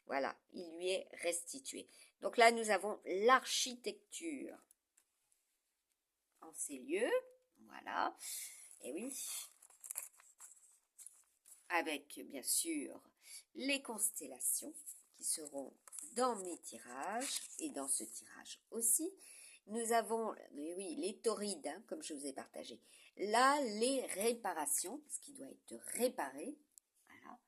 Voilà, il lui est restitué. Donc là, nous avons l'architecture en ces lieux, voilà, et oui, avec bien sûr les constellations qui seront dans mes tirages et dans ce tirage aussi. Nous avons, oui, les taurides, hein, comme je vous ai partagé. Là, les réparations, ce qui doit être réparé, voilà,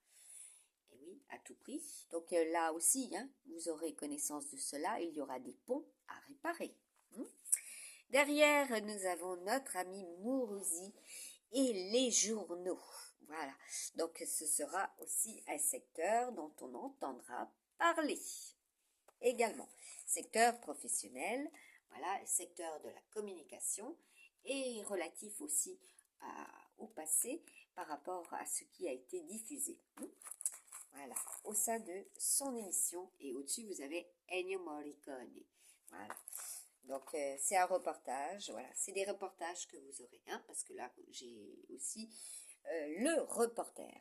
et oui, à tout prix. Donc là aussi, hein, vous aurez connaissance de cela, il y aura des ponts à réparer. Derrière, nous avons notre ami Mourouzi et les journaux. Voilà, donc ce sera aussi un secteur dont on entendra parler. Également, secteur professionnel, voilà, secteur de la communication et relatif aussi au passé par rapport à ce qui a été diffusé. Voilà, au sein de son émission et au-dessus vous avez Ennio Morricone. Voilà. Donc, c'est un reportage, voilà, c'est des reportages que vous aurez, hein, parce que là, j'ai aussi le reporter.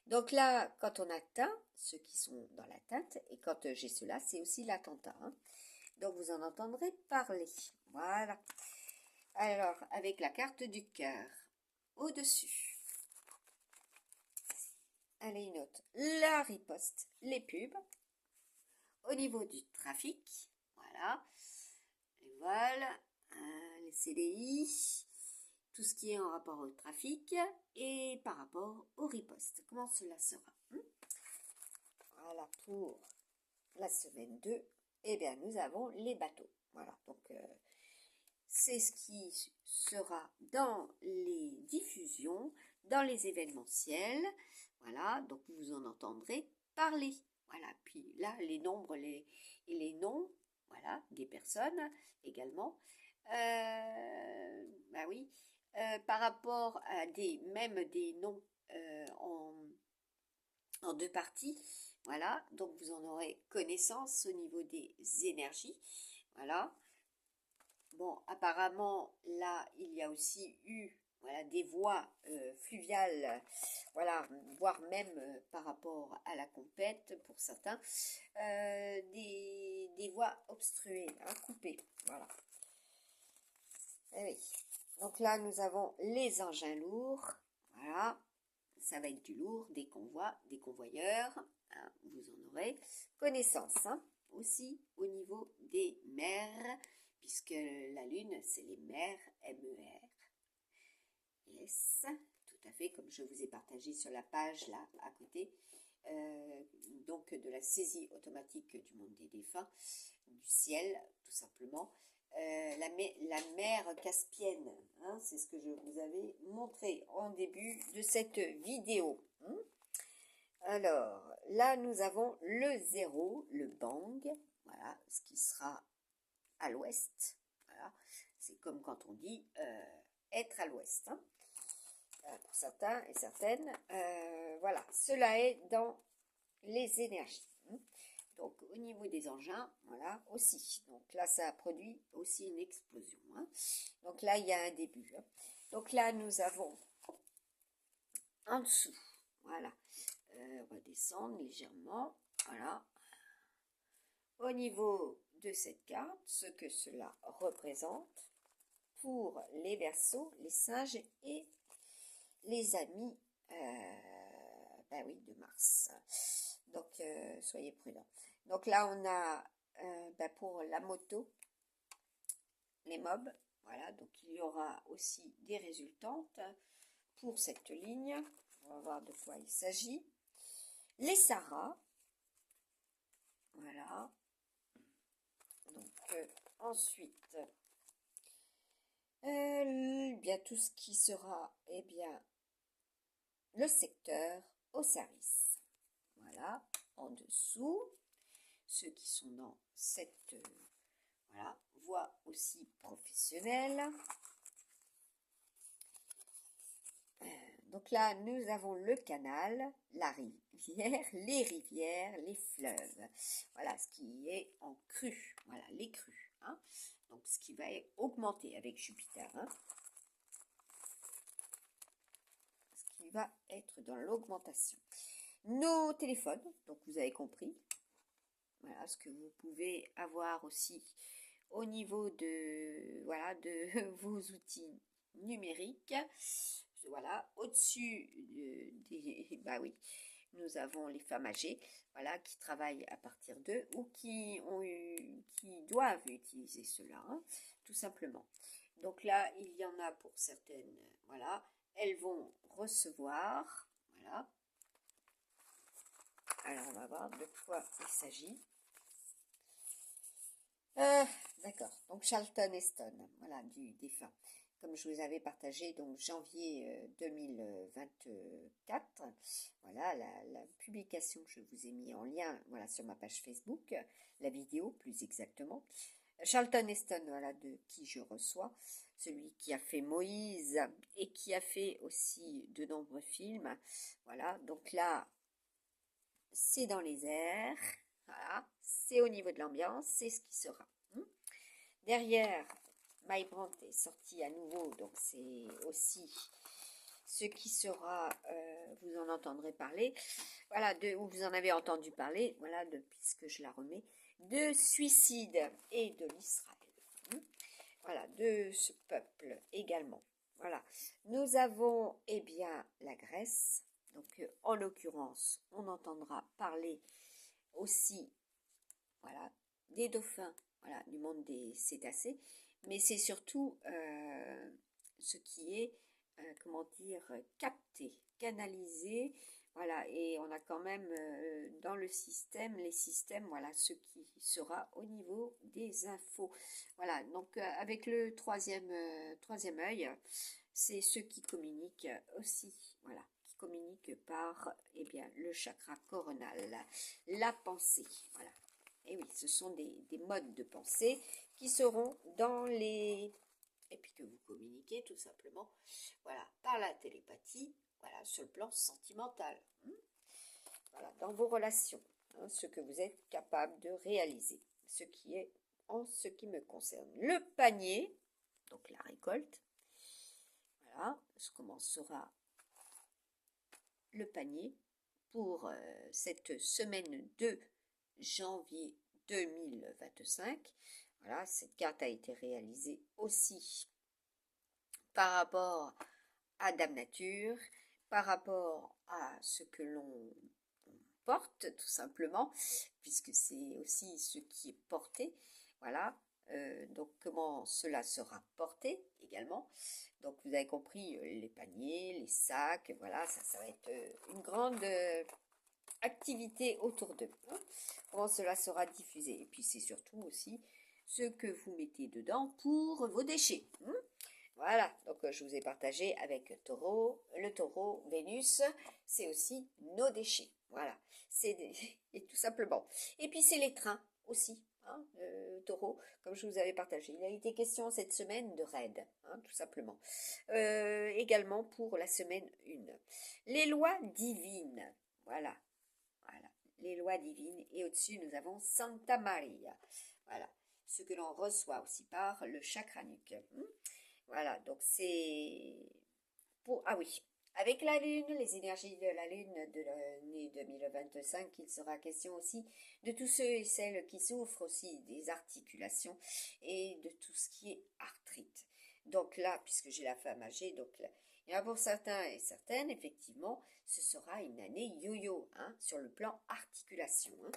Donc là, quand on atteint, ceux qui sont dans l'atteinte, et quand j'ai cela, c'est aussi l'attentat. Hein. Donc, vous en entendrez parler. Voilà. Alors, avec la carte du cœur, au-dessus. Allez, une autre. La riposte, les pubs. Au niveau du trafic, voilà. Les vols, les CDI, tout ce qui est en rapport au trafic et par rapport aux ripostes. Comment cela sera? Voilà, pour la semaine 2, eh bien, nous avons les bateaux. Voilà, donc c'est ce qui sera dans les diffusions, dans les événementiels. Voilà, donc vous en entendrez parler. Voilà, puis là, les nombres et les noms, voilà, des personnes également. Bah oui, par rapport à même des noms en deux parties, voilà, donc vous en aurez connaissance au niveau des énergies, voilà. Bon, apparemment, là, il y a aussi eu, voilà, des voies fluviales, voilà, voire même par rapport à la compète pour certains, des voies obstruées, hein, coupées, voilà. Et oui. Donc là, nous avons les engins lourds, voilà, ça va être du lourd, des convois, des convoyeurs, hein, vous en aurez connaissance, hein, aussi au niveau des mers, puisque la Lune, c'est les mers, MER. Yes, tout à fait, comme je vous ai partagé sur la page là à côté, donc de la saisie automatique du monde des défunts, du ciel, tout simplement. La mer Caspienne, hein, c'est ce que je vous avais montré en début de cette vidéo. Alors, là, nous avons le 0, le bang, voilà, ce qui sera à l'ouest. Voilà, c'est comme quand on dit être à l'ouest. Hein. Pour certains et certaines, voilà, cela est dans les énergies. Donc, au niveau des engins, voilà, aussi. Donc là, ça a produit aussi une explosion. Hein. Donc là, il y a un début. Hein. Donc là, nous avons en dessous, voilà, redescendre légèrement, voilà. Au niveau de cette carte, ce que cela représente, pour les Verseaux, les singes et les amis ben oui, de Mars. Donc, soyez prudents. Donc là, on a ben pour la moto, les mobs. Voilà, donc il y aura aussi des résultantes pour cette ligne. On va voir de quoi il s'agit. Les Sarah. Voilà. Donc, ensuite, bien tout ce qui sera, eh bien, le secteur au service. Voilà, en dessous, ceux qui sont dans cette voilà, voie aussi professionnelle. Donc là, nous avons le canal, la rivière, les fleuves. Voilà, ce qui est en crue. Voilà, les crues. Hein. Donc, ce qui va augmenter avec Jupiter. Hein. Ce qui va être dans l'augmentation. Nos téléphones, donc vous avez compris. Voilà, ce que vous pouvez avoir aussi au niveau de, voilà, de vos outils numériques. Voilà, au-dessus des, bah oui, nous avons les femmes âgées, voilà, qui travaillent à partir d'eux ou qui doivent utiliser cela, hein, tout simplement. Donc là, il y en a pour certaines, voilà, elles vont recevoir, voilà. Alors, on va voir de quoi il s'agit. D'accord, donc Charlton Heston, voilà, du défunt. Comme je vous avais partagé, donc janvier 2024, voilà, la publication que je vous ai mis en lien, voilà, sur ma page Facebook, la vidéo plus exactement. Charlton Heston, voilà, de qui je reçois, celui qui a fait Moïse et qui a fait aussi de nombreux films, voilà, donc là, c'est dans les airs, voilà, c'est au niveau de l'ambiance, c'est ce qui sera. Derrière, My Brandt est sorti à nouveau, donc c'est aussi ce qui sera, vous en entendrez parler, voilà, ou vous en avez entendu parler, voilà, puisque je la remets, de suicide et de l'Israël. Voilà, de ce peuple également. Voilà, nous avons, eh bien, la Grèce, donc en l'occurrence, on entendra parler aussi, voilà, des dauphins, voilà, du monde des cétacés, mais c'est surtout ce qui est, comment dire, capté, canalisé, voilà, et on a quand même dans le système, les systèmes, voilà, ce qui sera au niveau des infos. Voilà, donc avec le troisième œil, c'est ceux qui communiquent aussi, voilà, qui communiquent par, eh bien, le chakra coronal, la pensée, voilà. Et oui, ce sont des modes de pensée qui seront dans les... Et puis que vous communiquez tout simplement, voilà, par la télépathie, voilà, sur le plan sentimental. Voilà, dans vos relations, hein, ce que vous êtes capable de réaliser, ce qui est en ce qui me concerne. Le panier, donc la récolte, voilà, comment sera le panier pour cette semaine de janvier 2025. Voilà, cette carte a été réalisée aussi par rapport à Dame Nature, par rapport à ce que l'on porte, tout simplement, puisque c'est aussi ce qui est porté. Voilà, donc comment cela sera porté également. Donc vous avez compris, les paniers, les sacs, voilà, ça va être une grande activité autour d'eux. Hein. Comment cela sera diffusé. Et puis c'est surtout aussi ce que vous mettez dedans pour vos déchets. Hein. Voilà, donc je vous ai partagé avec le taureau, Vénus, c'est aussi nos déchets. Voilà, et tout simplement. Et puis c'est les trains aussi, hein, taureau, comme je vous avais partagé. Il a été question cette semaine de raid, hein, tout simplement. Également pour la semaine 1. Les lois divines, voilà, les lois divines. Et au-dessus, nous avons Santa Maria, voilà, ce que l'on reçoit aussi par le chakra nuque. Voilà, donc c'est pour... Ah oui, avec la Lune, les énergies de la Lune de l'année 2025, il sera question aussi de tous ceux et celles qui souffrent aussi des articulations et de tout ce qui est arthrite. Donc là, puisque j'ai la femme âgée, donc là, il y a pour certains et certaines, effectivement, ce sera une année yo-yo, hein, sur le plan articulation. Hein.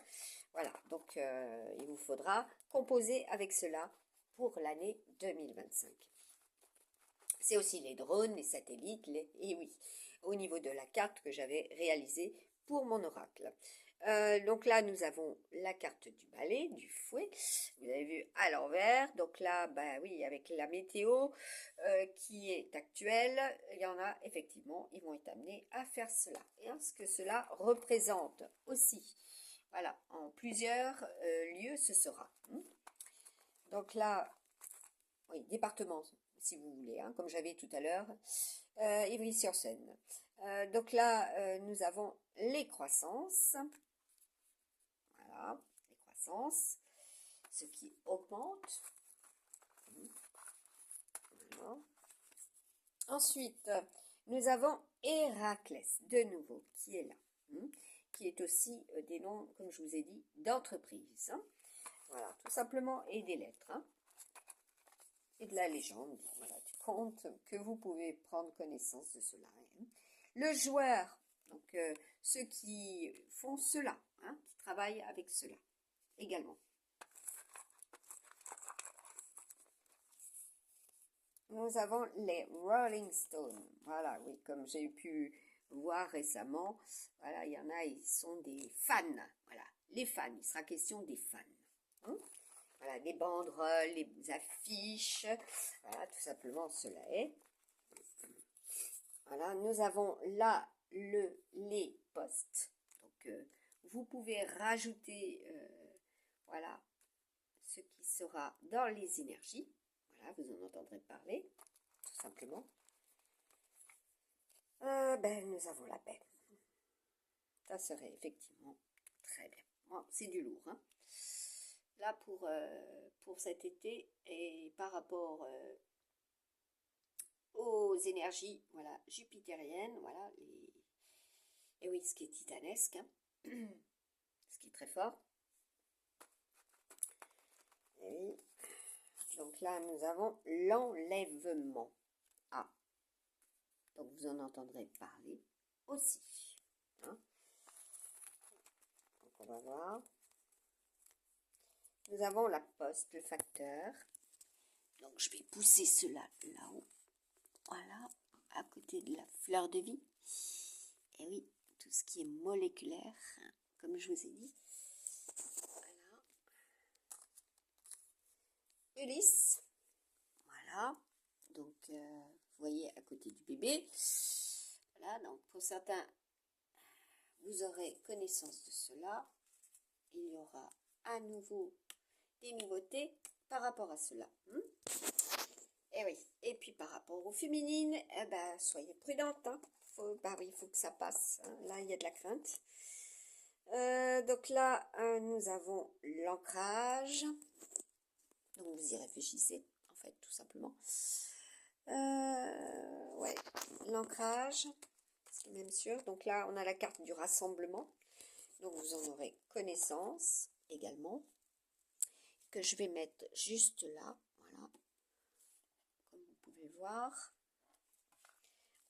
Voilà, donc il vous faudra composer avec cela pour l'année 2025. C'est aussi les drones, les satellites, et oui, au niveau de la carte que j'avais réalisée pour mon oracle. Donc là, nous avons la carte du balai, du fouet. Vous avez vu à l'envers. Donc là, bah oui, avec la météo qui est actuelle, il y en a effectivement, ils vont être amenés à faire cela. Et ce que cela représente aussi. Voilà, en plusieurs lieux, ce sera. Donc là, oui, département, si vous voulez, hein, comme j'avais tout à l'heure, Ivry-sur-Seine. Donc là, nous avons les croissances. Voilà, les croissances, ce qui augmente. Voilà. Ensuite, nous avons Héraclès, de nouveau, qui est là, qui est aussi des noms, comme je vous ai dit, d'entreprise. Hein. Voilà, tout simplement, et des lettres. Hein. Et de la légende, voilà, du conte, que vous pouvez prendre connaissance de cela. Hein. Le joueur, donc ceux qui font cela, hein, qui travaillent avec cela également. Nous avons les Rolling Stones. Voilà, oui, comme j'ai pu voir récemment, voilà, il y en a, ils sont des fans. Voilà, les fans, il sera question des fans. Hein. Voilà, des banderoles, les affiches, voilà, tout simplement cela est. Voilà, nous avons là les postes. Donc, vous pouvez rajouter, voilà, ce qui sera dans les énergies. Voilà, vous en entendrez parler, tout simplement. Nous avons la paix. Ça serait effectivement très bien. Bon, c'est du lourd, hein. Là, pour cet été, et par rapport aux énergies, voilà, jupitériennes, voilà, et oui, ce qui est titanesque, hein, ce qui est très fort. Et oui. Donc là, nous avons l'enlèvement. Ah, donc vous en entendrez parler aussi. Hein. Donc on va voir. Nous avons la poste, le facteur. Donc je vais pousser cela là-haut. Voilà, à côté de la fleur de vie. Et oui, tout ce qui est moléculaire, hein, comme je vous ai dit. Voilà. Ulysse. Voilà. Donc, vous voyez à côté du bébé. Voilà, donc pour certains, vous aurez connaissance de cela. Il y aura à nouveau des nouveautés par rapport à cela. Et oui, et puis par rapport aux féminines, soyez prudentes. Hein. Il faut que ça passe. Hein. Là, il y a de la crainte. Donc là, nous avons l'ancrage. Donc vous y réfléchissez, en fait, tout simplement. Ouais, l'ancrage, c'est même sûr. Donc là, on a la carte du rassemblement. Donc vous en aurez connaissance également. Que je vais mettre juste là. Voilà. Comme vous pouvez voir.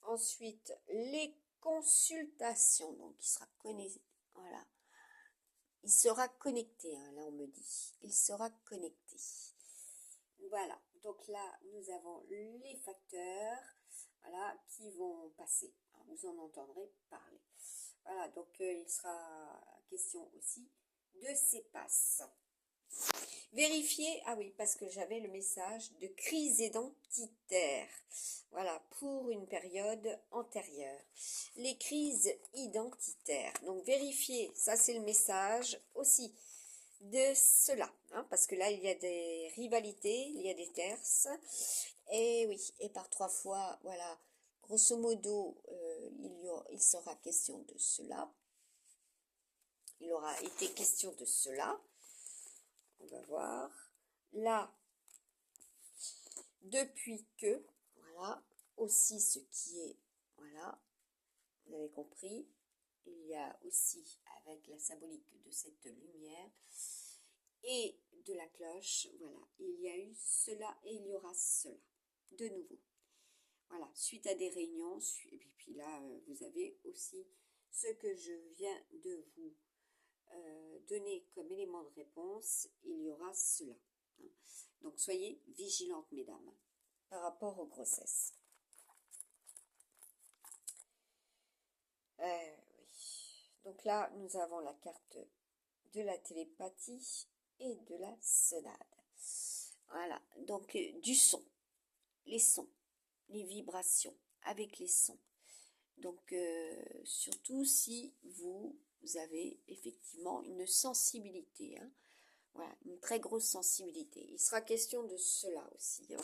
Ensuite, les consultations. Donc il sera connecté. Voilà. Il sera connecté, hein, là on me dit. Il sera connecté. Voilà, donc là, nous avons les facteurs, voilà, qui vont passer. Alors, vous en entendrez parler. Voilà, donc il sera question aussi de ces passes. Vérifier, ah oui, parce que j'avais le message de crise identitaire. Voilà, pour une période antérieure. Les crises identitaires. Donc vérifier, ça c'est le message aussi de cela, hein, parce que là il y a des rivalités, il y a des terces, et oui, et par 3 fois, voilà, grosso modo, il sera question de cela, il aura été question de cela, on va voir, là, depuis que, voilà, aussi ce qui est, voilà, vous avez compris, il y a aussi, avec la symbolique de cette lumière, et de la cloche, voilà, il y a eu cela et il y aura cela. de nouveau. Voilà, suite à des réunions, et puis là, vous avez aussi ce que je viens de vous donner comme élément de réponse, il y aura cela. Hein. Donc, soyez vigilantes, mesdames, par rapport aux grossesses. Oui. Donc là, nous avons la carte de la télépathie et de la sonade. Voilà, donc du son, les sons, les vibrations avec les sons. Donc, surtout si vous avez effectivement une sensibilité, hein. Voilà, une très grosse sensibilité. Il sera question de cela aussi, hein,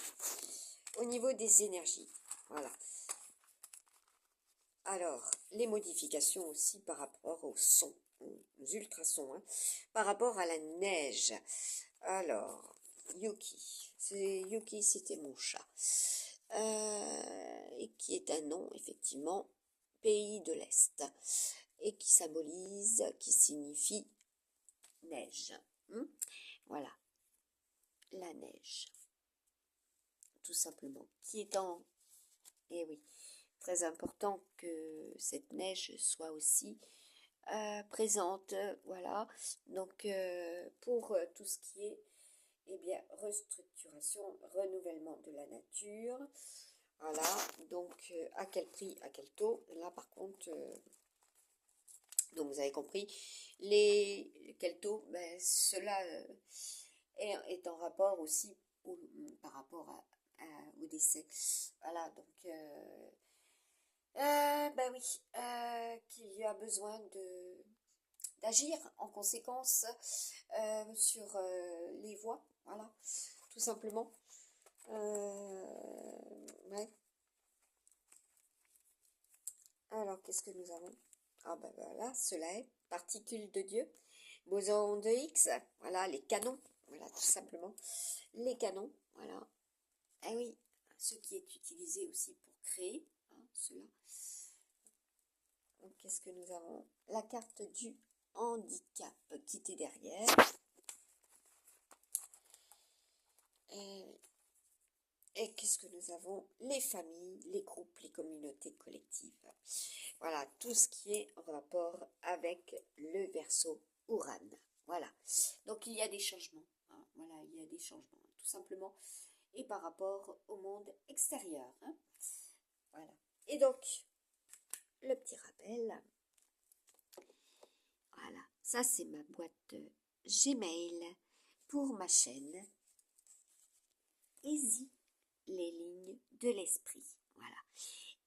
au niveau des énergies. Voilà. Alors, les modifications aussi par rapport au son, aux ultrasons, hein, par rapport à la neige. Alors, Yuki. Yuki, c'était mon chat. Et qui est un nom, effectivement, pays de l'Est. Et qui symbolise, qui signifie neige. Voilà, la neige. Tout simplement. Qui est en... Eh oui, très important que cette neige soit aussi présente. Voilà, donc pour tout ce qui est eh bien, restructuration, renouvellement de la nature. Voilà, donc à quel prix, à quel taux. Là par contre, donc vous avez compris, quel taux, ben, cela est en rapport aussi par rapport au décès. Voilà, donc ben oui, qu'il y a besoin d'agir en conséquence sur les voies, voilà, tout simplement. Ouais. Alors, qu'est-ce que nous avons? Ah ben voilà, cela est particules de Dieu, boson de Higgs, voilà, les canons, voilà, tout simplement, les canons, voilà. Ah oui, ce qui est utilisé aussi pour créer, hein, cela. Donc, qu'est-ce que nous avons? La carte du handicap qui était derrière. Et qu'est-ce que nous avons? Les familles, les groupes, les communautés collectives. Voilà, tout ce qui est en rapport avec le Verseau Uran. Voilà, donc il y a des changements. Hein. Voilà, il y a des changements, tout simplement. Et par rapport au monde extérieur. Hein. Voilà. Et donc, le petit rappel. Voilà, ça c'est ma boîte Gmail pour ma chaîne. Easy, les lignes de l'esprit. Voilà.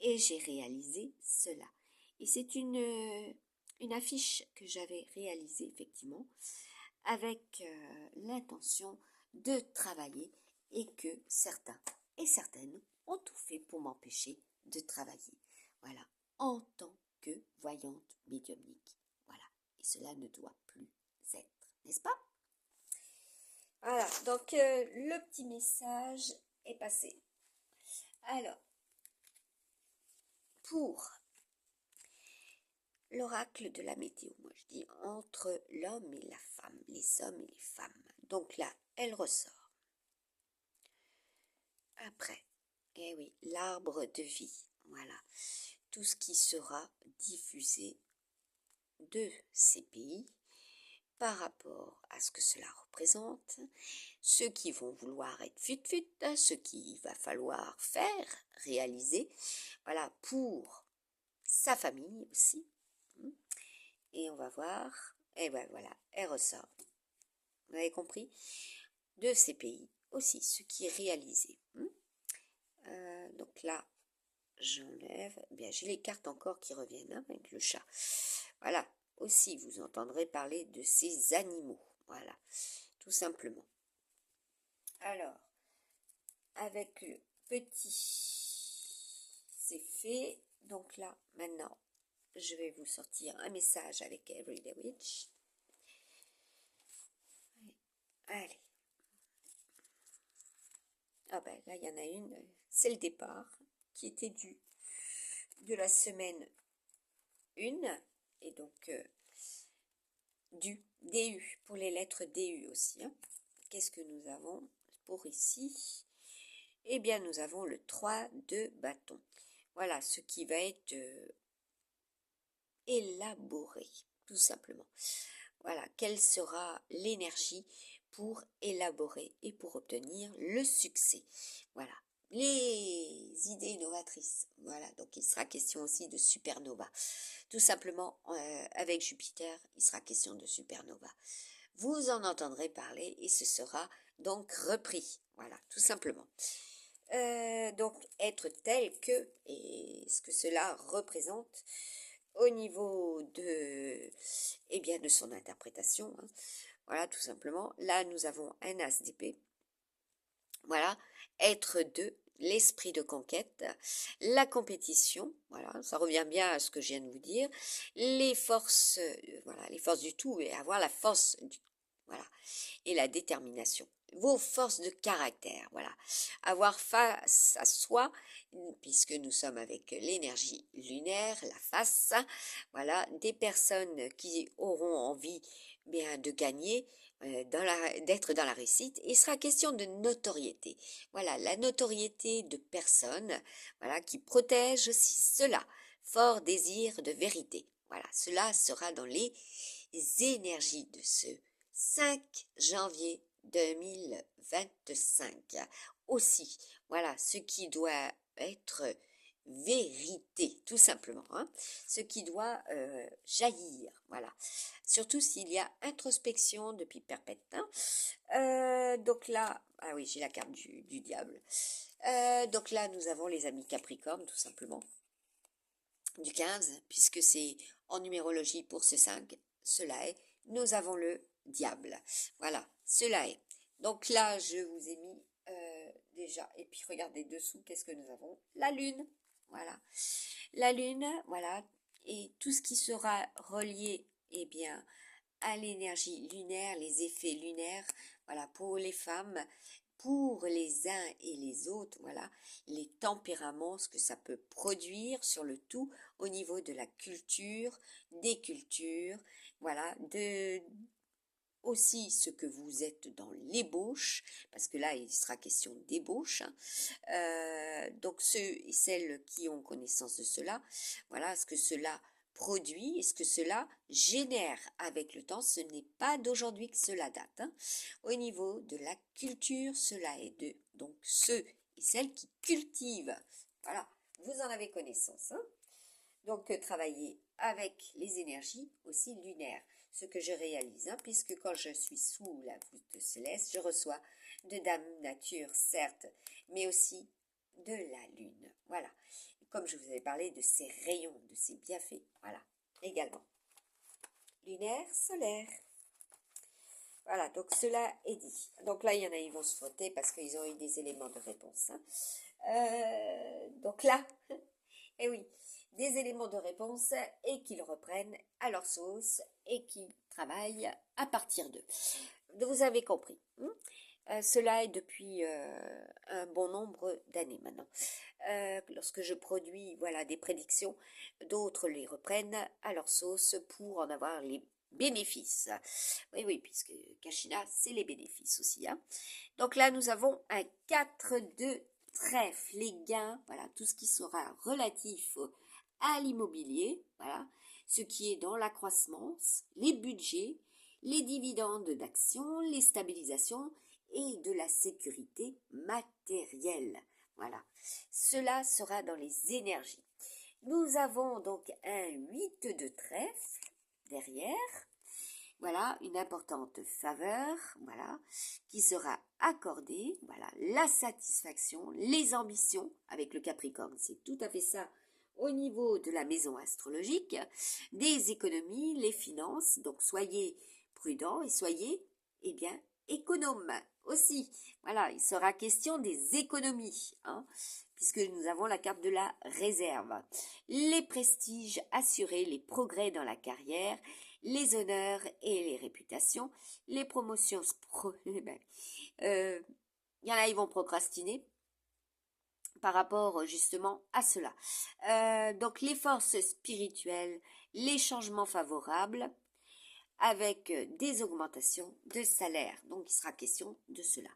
Et j'ai réalisé cela. Et c'est une affiche que j'avais réalisée effectivement avec l'intention de travailler et que certains et certaines ont tout fait pour m'empêcher de travailler. Voilà, en tant que voyante médiumnique. Voilà, et cela ne doit plus être, n'est-ce pas? Voilà, donc le petit message est passé. Alors, pour l'oracle de la météo, moi je dis entre l'homme et la femme, les hommes et les femmes. Donc là, elle ressort. Après, eh oui, l'arbre de vie, voilà. Tout ce qui sera diffusé de ces pays par rapport à ce que cela représente, ceux qui vont vouloir être fut-fut, ce qu'il va falloir faire, réaliser, voilà, pour sa famille aussi. Et on va voir, et ben voilà, elle ressort. Vous avez compris? De ces pays aussi, ce qui est réalisé. Donc là, j'enlève, eh bien j'ai les cartes encore qui reviennent hein, avec le chat. Voilà, aussi vous entendrez parler de ces animaux. Voilà, tout simplement. Alors, avec le petit, c'est fait. Donc là, maintenant, je vais vous sortir un message avec Everyday Witch. Allez. Ah ben là, il y en a une, c'est le départ qui était dû de la semaine 1 et donc DU, pour les lettres DU aussi. Hein. Qu'est-ce que nous avons pour ici? eh bien nous avons le 3 de bâton. Voilà ce qui va être élaboré, tout simplement. Voilà, quelle sera l'énergie pour élaborer et pour obtenir le succès. Voilà, les idées novatrices. Voilà, donc il sera question aussi de supernova. Tout simplement, avec Jupiter, il sera question de supernova. Vous en entendrez parler et ce sera donc repris. Voilà, tout simplement. Donc, être tel que, et ce que cela représente au niveau de, eh bien, de son interprétation. Hein. Voilà, tout simplement. Là, nous avons un as d'épée. Voilà, être de l'esprit de conquête, la compétition, voilà, ça revient bien à ce que je viens de vous dire, les forces, voilà, les forces du tout et avoir la force du, voilà, et la détermination. Vos forces de caractère, voilà. Avoir face à soi, puisque nous sommes avec l'énergie lunaire, la face, voilà, des personnes qui auront envie bien de gagner, d'être dans la réussite. Il sera question de notoriété. Voilà, la notoriété de personnes, voilà, qui protègent aussi cela. Fort désir de vérité. Voilà, cela sera dans les énergies de ce 5 janvier 2025. Aussi, voilà, ce qui doit être vérité, tout simplement, hein, ce qui doit jaillir, voilà. Surtout s'il y a introspection depuis perpète. Hein. Donc là, ah oui, j'ai la carte du diable. Donc là, nous avons les amis Capricorne, tout simplement, du 15, puisque c'est en numérologie pour ce 5, cela est, nous avons le diable. Voilà, cela est. Donc là, je vous ai mis déjà, et puis regardez dessous, qu'est-ce que nous avons? La lune, voilà. La lune, voilà, et tout ce qui sera relié, eh bien, à l'énergie lunaire, les effets lunaires, voilà, pour les femmes, pour les uns et les autres, voilà, les tempéraments, ce que ça peut produire sur le tout au niveau de la culture, des cultures, voilà, de aussi ce que vous êtes dans l'ébauche, parce que là il sera question d'ébauche, hein. Donc ceux et celles qui ont connaissance de cela, voilà ce que cela produit et ce que cela génère avec le temps. Ce n'est pas d'aujourd'hui que cela date, hein. Au niveau de la culture, cela est de donc ceux et celles qui cultivent, voilà, vous en avez connaissance, hein. Donc, travailler avec les énergies aussi lunaires, ce que je réalise, hein, puisque quand je suis sous la voûte céleste, je reçois de Dame Nature, certes, mais aussi de la Lune. Voilà. Comme je vous avais parlé de ces rayons, de ces bienfaits. Voilà. Également. Lunaire, solaire. Voilà, donc cela est dit. Donc là, il y en a, ils vont se frotter parce qu'ils ont eu des éléments de réponse. Hein. Donc là, eh oui, des éléments de réponse et qu'ils reprennent à leur sauce et qu'ils travaillent à partir d'eux. Vous avez compris. Cela est depuis un bon nombre d'années maintenant. Lorsque je produis voilà, des prédictions, d'autres les reprennent à leur sauce pour en avoir les bénéfices. Oui, oui, puisque Kashina, c'est les bénéfices aussi. Hein. Donc là, nous avons un 4 de trèfle, les gains, voilà, tout ce qui sera relatif à l'immobilier, voilà, ce qui est dans l'accroissement, les budgets, les dividendes d'actions, les stabilisations et de la sécurité matérielle. Voilà, cela sera dans les énergies. Nous avons donc un 8 de trèfle derrière. Voilà, une importante faveur, voilà, qui sera accordée, voilà, la satisfaction, les ambitions avec le Capricorne, c'est tout à fait ça au niveau de la maison astrologique, des économies, les finances, donc soyez prudents et soyez, eh bien, économes aussi. Voilà, il sera question des économies, hein, puisque nous avons la carte de la réserve. Les prestiges assurés, les progrès dans la carrière, les honneurs et les réputations, les promotions, il y en a, ils vont procrastiner par rapport justement à cela. Donc les forces spirituelles, les changements favorables, avec des augmentations de salaire. Donc, il sera question de cela.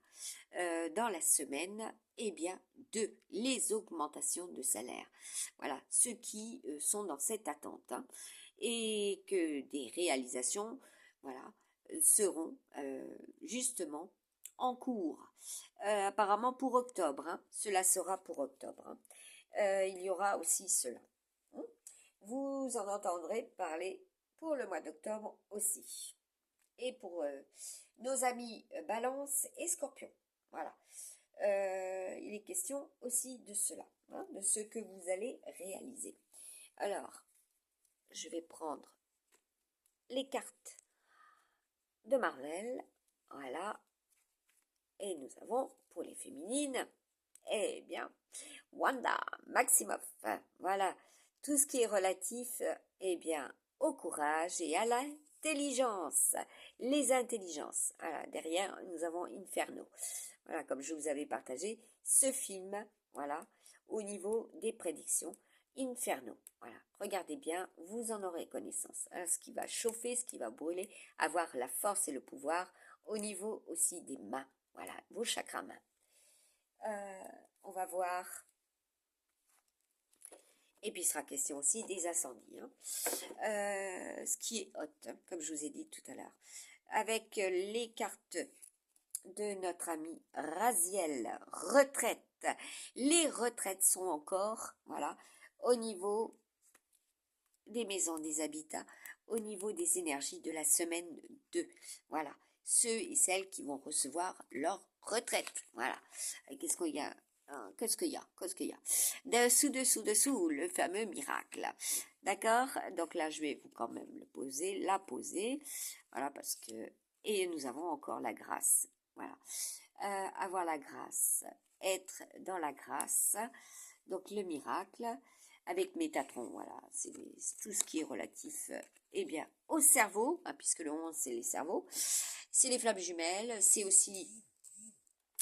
Dans la semaine, eh bien, de les augmentations de salaire. Voilà, ceux qui sont dans cette attente, hein, et que des réalisations, voilà, seront justement en cours. Apparemment pour octobre, hein, cela sera pour octobre. Hein. Il y aura aussi cela. Hein. Vous en entendrez parler pour le mois d'octobre aussi. Et pour nos amis Balance et Scorpion. Voilà. Il est question aussi de cela, hein, de ce que vous allez réaliser. Alors, je vais prendre les cartes de Marvel. Voilà. Et nous avons pour les féminines, eh bien, Wanda Maximoff. Voilà. Tout ce qui est relatif, eh bien, au courage et à l'intelligence. Les intelligences. Voilà. Derrière, nous avons Inferno. Voilà, comme je vous avais partagé ce film, voilà, au niveau des prédictions, Inferno. Voilà, regardez bien, vous en aurez connaissance. Hein, ce qui va chauffer, ce qui va brûler, avoir la force et le pouvoir au niveau aussi des mains. Voilà, vos chakras mains. On va voir. Et puis, il sera question aussi des incendies. Hein. Ce qui est hot, hein, comme je vous ai dit tout à l'heure. Avec les cartes de notre ami Raziel, retraite. Les retraites sont encore, voilà, au niveau des maisons, des habitats, au niveau des énergies de la semaine 2. Voilà, ceux et celles qui vont recevoir leur retraite. Voilà. Qu'est-ce qu'il y a? Qu'est-ce qu'il y a? Qu'est-ce qu'il y a? Dessous, le fameux miracle. D'accord? Donc là, je vais vous quand même le poser, la poser. Voilà, parce que... Et nous avons encore la grâce. Voilà. Avoir la grâce, être dans la grâce, donc le miracle, avec Métatron, voilà, c'est tout ce qui est relatif, eh bien, au cerveau, hein, puisque le 11, c'est les cerveaux, c'est les flammes jumelles, c'est aussi,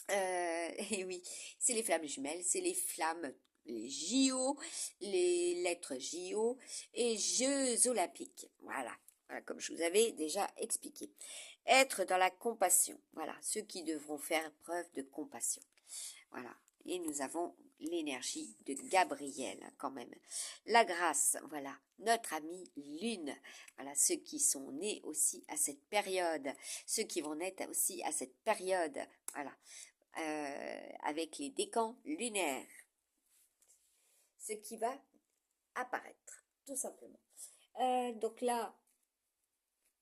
et oui, c'est les flammes jumelles, c'est les flammes, les JO, les lettres JO, et Jeux olympiques, voilà. Voilà, comme je vous avais déjà expliqué. Être dans la compassion. Voilà, ceux qui devront faire preuve de compassion. Voilà. Et nous avons l'énergie de Gabriel, quand même. La grâce, voilà. Notre amie Lune. Voilà, ceux qui sont nés aussi à cette période. Ceux qui vont naître aussi à cette période. Voilà. Avec les décans lunaires. Ce qui va apparaître, tout simplement. Donc là,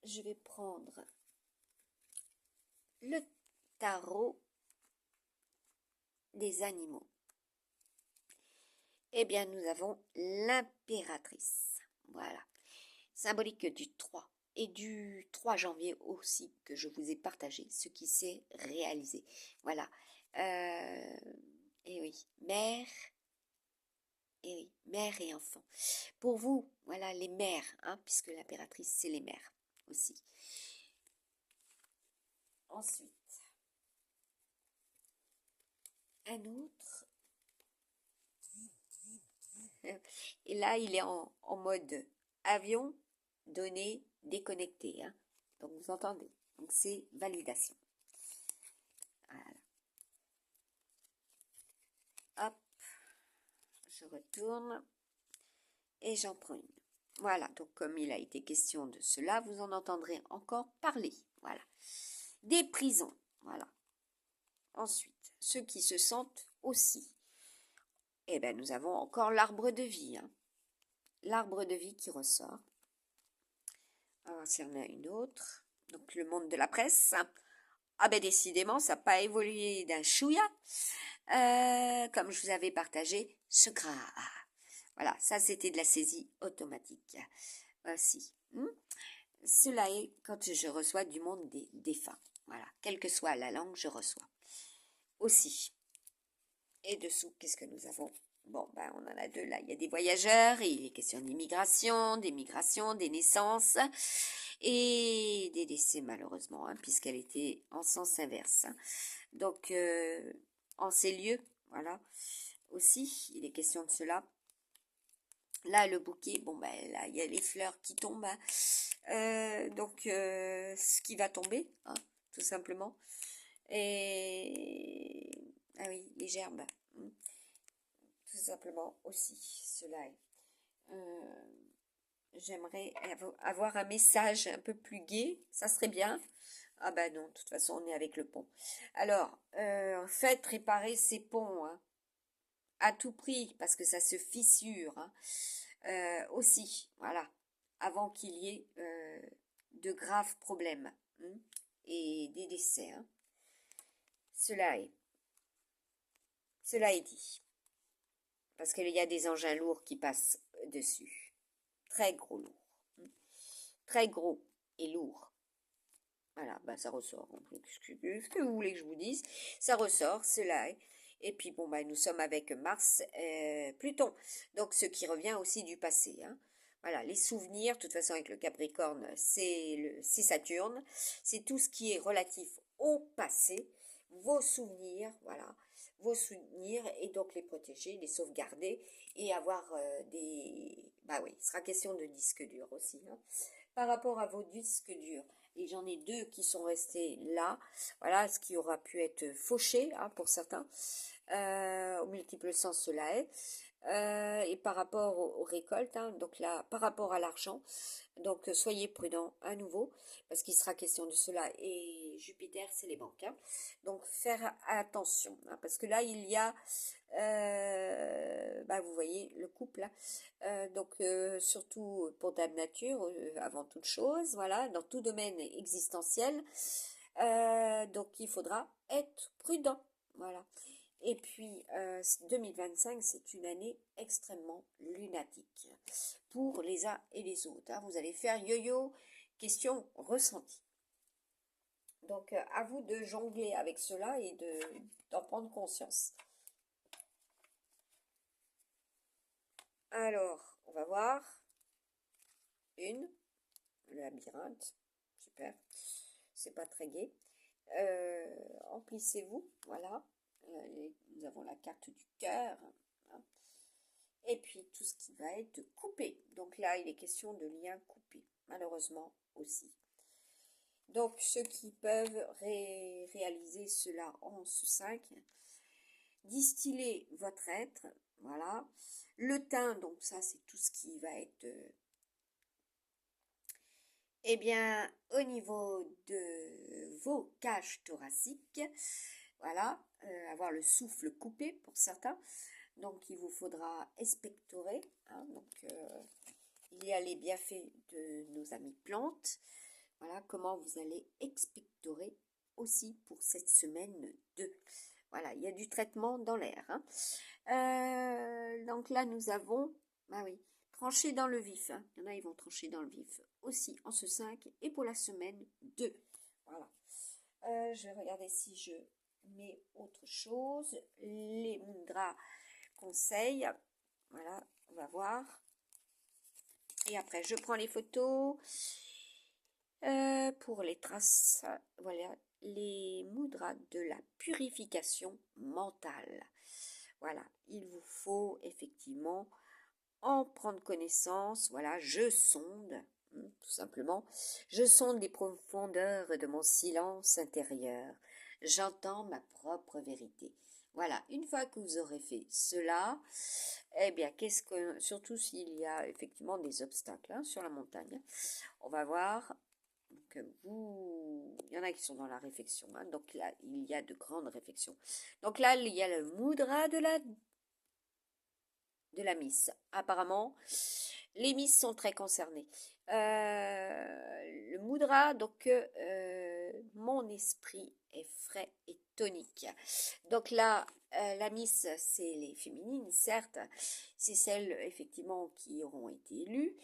je vais prendre le tarot des animaux. Eh bien, nous avons l'impératrice. Voilà. Symbolique du 3 et du 3 janvier aussi que je vous ai partagé, ce qui s'est réalisé. Voilà. Et oui, mère. Et oui, mère et enfant. Pour vous, voilà, les mères, hein, puisque l'impératrice, c'est les mères aussi. Ensuite, un autre. Et là, il est en mode avion, données, déconnecté. Hein. Donc, vous entendez. Donc, c'est validation. Voilà. Hop, je retourne et j'en prends une. Voilà, donc comme il a été question de cela, vous en entendrez encore parler. Voilà. Des prisons. Voilà. Ensuite, ceux qui se sentent aussi. Eh bien, nous avons encore l'arbre de vie. Hein. L'arbre de vie qui ressort. On va voir s'il y en a une autre. Donc, le monde de la presse. Ah ben décidément, ça n'a pas évolué d'un chouïa. Comme je vous avais partagé, ce gras. Voilà, ça c'était de la saisie automatique. Voici. Cela est quand je reçois du monde des défunts. Voilà, quelle que soit la langue, je reçois. Aussi. Et dessous, qu'est-ce que nous avons? Bon, ben on en a deux là. Il y a des voyageurs, et il est question d'immigration, des migrations, des naissances et des décès malheureusement, hein, puisqu'elle était en sens inverse. Hein. Donc, en ces lieux, voilà, aussi, il est question de cela. Là, le bouquet, bon, ben là, il y a les fleurs qui tombent, hein. Donc, ce qui va tomber, hein, tout simplement. Et, ah oui, les gerbes, tout simplement aussi, cela est. J'aimerais avoir un message un peu plus gai, ça serait bien. Ah ben non, de toute façon, on est avec le pont. Alors, faites réparer ces ponts, hein, à tout prix, parce que ça se fissure, hein, aussi, voilà, avant qu'il y ait de graves problèmes, hein, et des décès, hein. Cela est, cela est dit, parce qu'il y a des engins lourds qui passent dessus, très gros lourds, hein, très gros et lourds. Voilà, bah ça ressort. Qu'est-ce que vous voulez que je vous dise? Ça ressort, cela est. Et puis bon, bah, nous sommes avec Mars, Pluton. Donc ce qui revient aussi du passé, hein. Voilà, les souvenirs, de toute façon avec le Capricorne, c'est Saturne. C'est tout ce qui est relatif au passé, vos souvenirs, voilà, vos souvenirs, et donc les protéger, les sauvegarder, et avoir des... Bah oui, il sera question de disques durs aussi, hein. Par rapport à vos disques durs, et j'en ai deux qui sont restés là, voilà, ce qui aura pu être fauché, hein, pour certains, au multiple sens cela est. Et par rapport aux récoltes, hein, donc là, par rapport à l'argent, donc soyez prudents à nouveau, parce qu'il sera question de cela, et Jupiter, c'est les banques, hein. Donc faire attention, hein, parce que là, il y a, bah, vous voyez, le couple, là, donc surtout pour Dame Nature, avant toute chose, voilà, dans tout domaine existentiel, donc il faudra être prudent, voilà. Et puis 2025, c'est une année extrêmement lunatique pour les uns et les autres, hein. Vous allez faire yo-yo, question ressentie. Donc à vous de jongler avec cela et d'en prendre conscience. Alors, on va voir une, le labyrinthe, super, c'est pas très gai. Emplissez-vous, voilà. Nous avons la carte du cœur, hein. Et puis tout ce qui va être coupé. Donc là, il est question de liens coupés, malheureusement aussi. Donc ceux qui peuvent réaliser cela en ce 5, distiller votre être, voilà. Le teint, donc ça c'est tout ce qui va être, eh bien, au niveau de vos cages thoraciques, voilà, avoir le souffle coupé pour certains. Donc il vous faudra expectorer, hein, donc il y a les bienfaits de nos amis plantes. Voilà comment vous allez expectorer aussi pour cette semaine 2. Voilà, il y a du traitement dans l'air, hein. Donc là, nous avons, ah oui, trancher dans le vif, hein. Il y en a, ils vont trancher dans le vif aussi en ce 5 et pour la semaine 2. Voilà. Je vais regarder si je mets autre chose. Les mudras conseils. Voilà, on va voir. Et après, je prends les photos. Pour les traces, voilà, les mudras de la purification mentale. Voilà, il vous faut effectivement en prendre connaissance. Voilà, je sonde, tout simplement. Je sonde les profondeurs de mon silence intérieur. J'entends ma propre vérité. Voilà, une fois que vous aurez fait cela, eh bien, surtout s'il y a effectivement des obstacles, hein, sur la montagne, on va voir. Donc, il y en a qui sont dans la réflexion, hein, donc là, il y a de grandes réflexions. Donc là, il y a le mudra de la Miss. Apparemment, les Miss sont très concernées. Le mudra, donc mon esprit est frais et tonique. Donc là, la Miss, c'est les féminines, certes, c'est celles effectivement qui auront été élues.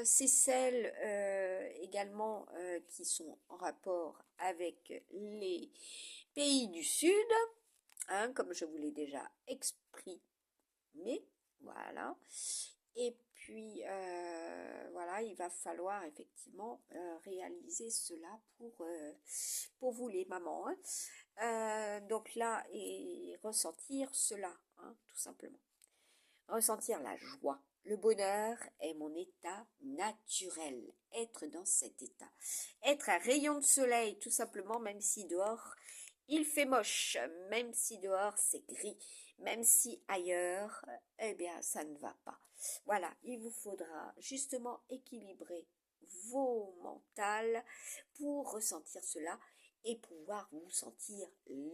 C'est celles également qui sont en rapport avec les pays du Sud, hein, comme je vous l'ai déjà exprimé. Voilà. Et puis, voilà, il va falloir effectivement réaliser cela pour vous les mamans, hein. Donc là, et ressentir cela, hein, tout simplement. Ressentir la joie, Le bonheur est mon état naturel, être dans cet état. Être un rayon de soleil, tout simplement, même si dehors il fait moche, même si dehors c'est gris, même si ailleurs, eh bien, ça ne va pas. Voilà, il vous faudra justement équilibrer vos mentales pour ressentir cela et pouvoir vous sentir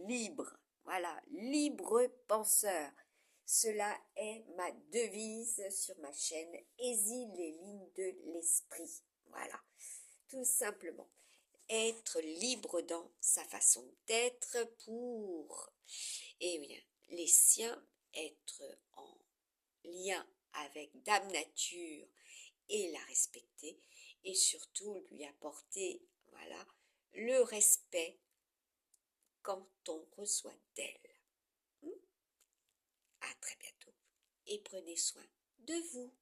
libre. Voilà, libre penseur. Cela est ma devise sur ma chaîne Aisy les lignes de l'esprit. Voilà, tout simplement. Être libre dans sa façon d'être pour, et bien, les siens, être en lien avec Dame Nature et la respecter, et surtout lui apporter, voilà, le respect quand on reçoit d'elle. À très bientôt et prenez soin de vous.